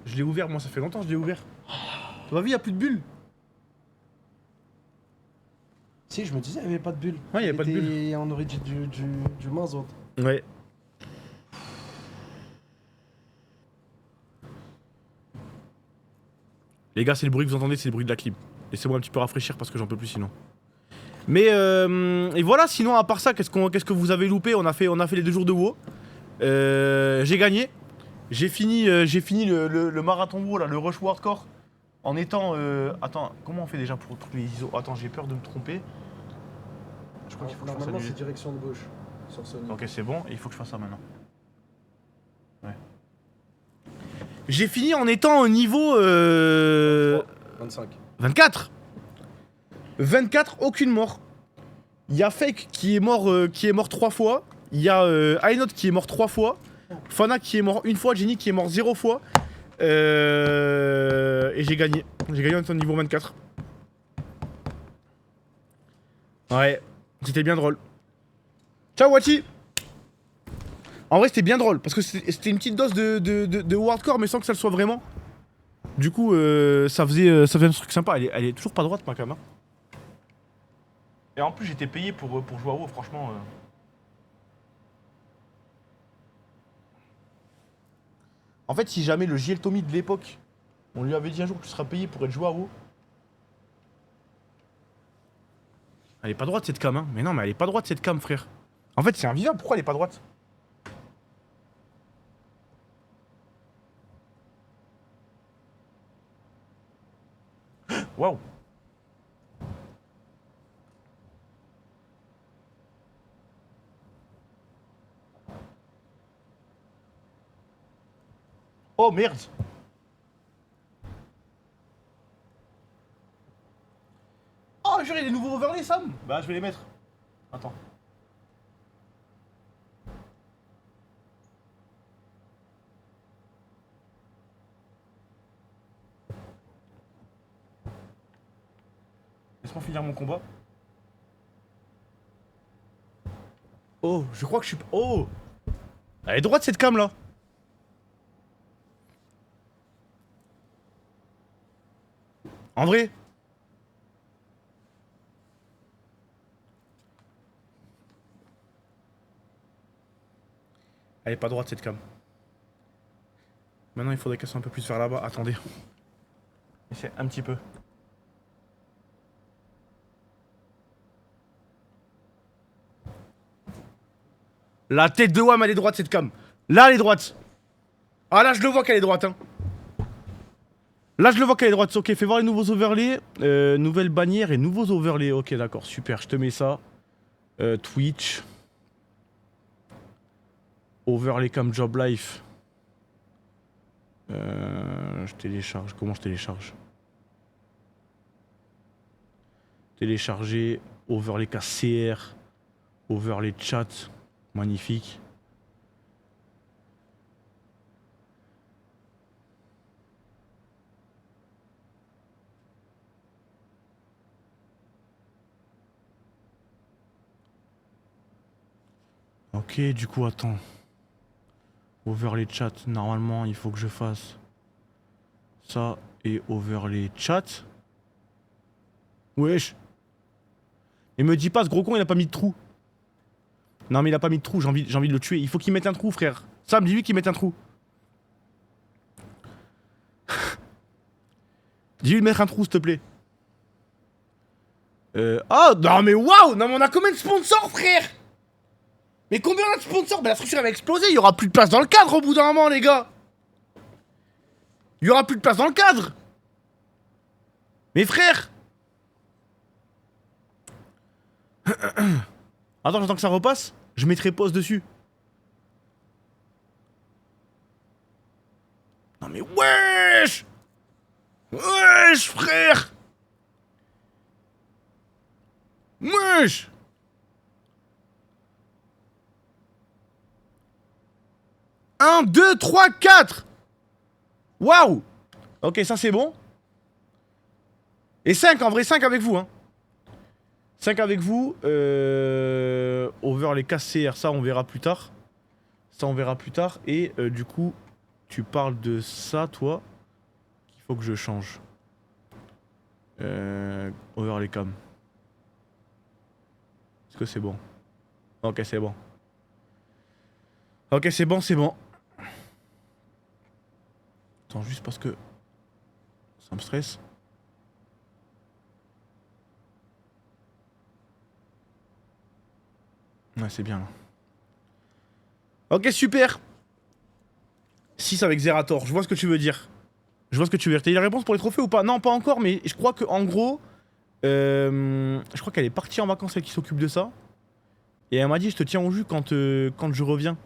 Moi, ça fait longtemps que je l'ai ouvert. T'as pas vu, y a plus de bulles. Si, je me disais, il n'y avait pas de bulle. Ouais, il y avait pas de bulle. Et on aurait dit du mazout. Ouais. Les gars, c'est le bruit que vous entendez, c'est le bruit de la clim. Laissez-moi un petit peu rafraîchir parce que j'en peux plus sinon. Mais et voilà, sinon à part ça, qu'est-ce que vous avez loupé? On a fait les 2 jours de WoW. J'ai gagné. J'ai fini le marathon WoW là, le rush hardcore. En étant attends, comment on fait déjà pour trouver les ISO? Attends, j'ai peur de me tromper. Je crois qu'il faut que je fasse Normalement, annuler. c'est direction de gauche sur Sony. Ok, c'est bon, il faut que je fasse ça maintenant. Ouais. J'ai fini en étant au niveau 25. 24. 24, aucune mort. Il y a Fake qui est mort 3 fois. Il y a Aynot qui est mort 3 fois. Fana qui est mort 1 fois. Jenny qui est mort 0 fois. Et j'ai gagné. J'ai gagné en étant niveau 24. Ouais, c'était bien drôle. Ciao Watty. En vrai c'était bien drôle parce que c'était une petite dose de hardcore mais sans que ça le soit vraiment. Du coup ça faisait un truc sympa. Elle est toujours pas droite ma cam. Hein. Et en plus j'étais payé pour jouer à WoW franchement. En fait si jamais le JL Tommy de l'époque on lui avait dit un jour que tu seras payé pour être joué à WoW. Elle est pas droite cette cam hein. Mais non mais elle est pas droite cette cam frère. En fait c'est invivable, pourquoi elle est pas droite? Waouh. Oh merde. Oh j'aurais les nouveaux overlays Sam. Bah je vais les mettre. Attends. Laisse-moi finir mon combat. Oh, je crois que je suis... Oh. Elle est droite cette cam là. En vrai. Elle est pas droite cette cam. Maintenant il faudrait qu'elle soit un peu plus vers là-bas. Attendez. Essaye un petit peu. La tête de Wam elle est droite cette cam. Là elle est droite. Ah là je le vois qu'elle est droite hein. Là je le vois qu'elle est droite. Ok, fais voir les nouveaux overlays. Nouvelle bannière et nouveaux overlays. Ok d'accord, super, je te mets ça. Twitch. Overlay cam job life. Je télécharge. Comment je télécharge? Télécharger. Overlay KCR. Overlay chat. Magnifique. Ok, du coup, attends. Overlay chat, normalement, il faut que je fasse ça et overlay chat. Wesh. Et me dis pas, ce gros con, il a pas mis de trou. Non, mais il a pas mis de trou, j'ai envie de le tuer. Il faut qu'il mette un trou, frère. Sam, dis-lui qu'il mette un trou. Dis-lui de mettre un trou, s'il te plaît. Ah, non mais waouh. Non mais on a combien de sponsors, frère? Mais combien on a de sponsors? Bah la structure elle va exploser, il y aura plus de place dans le cadre au bout d'un moment, les gars. Il y aura plus de place dans le cadre. Mes frères. Attends, j'attends que ça repasse. Je mettrai pause dessus. Non mais wesh. Wesh, frère. Wesh. Un, 2, 3, 4. Waouh. Ok, ça c'est bon. Et 5, en vrai 5 avec vous, hein. 5 avec vous. Over les KCR, ça on verra plus tard. Ça on verra plus tard. Et du coup, tu parles de ça, toi. Qu'il faut que je change. Over les cams. Est-ce que c'est bon? Ok, c'est bon. Ok, c'est bon, c'est bon. Attends, juste parce que ça me stresse. Ouais, c'est bien là. Ok, super. 6 avec Zerator, je vois ce que tu veux dire. Je vois ce que tu veux dire. T'as eu la réponse pour les trophées ou pas? Non, pas encore, mais je crois que en gros... je crois qu'elle est partie en vacances, elle qui s'occupe de ça. Et elle m'a dit, je te tiens au jus quand je reviens.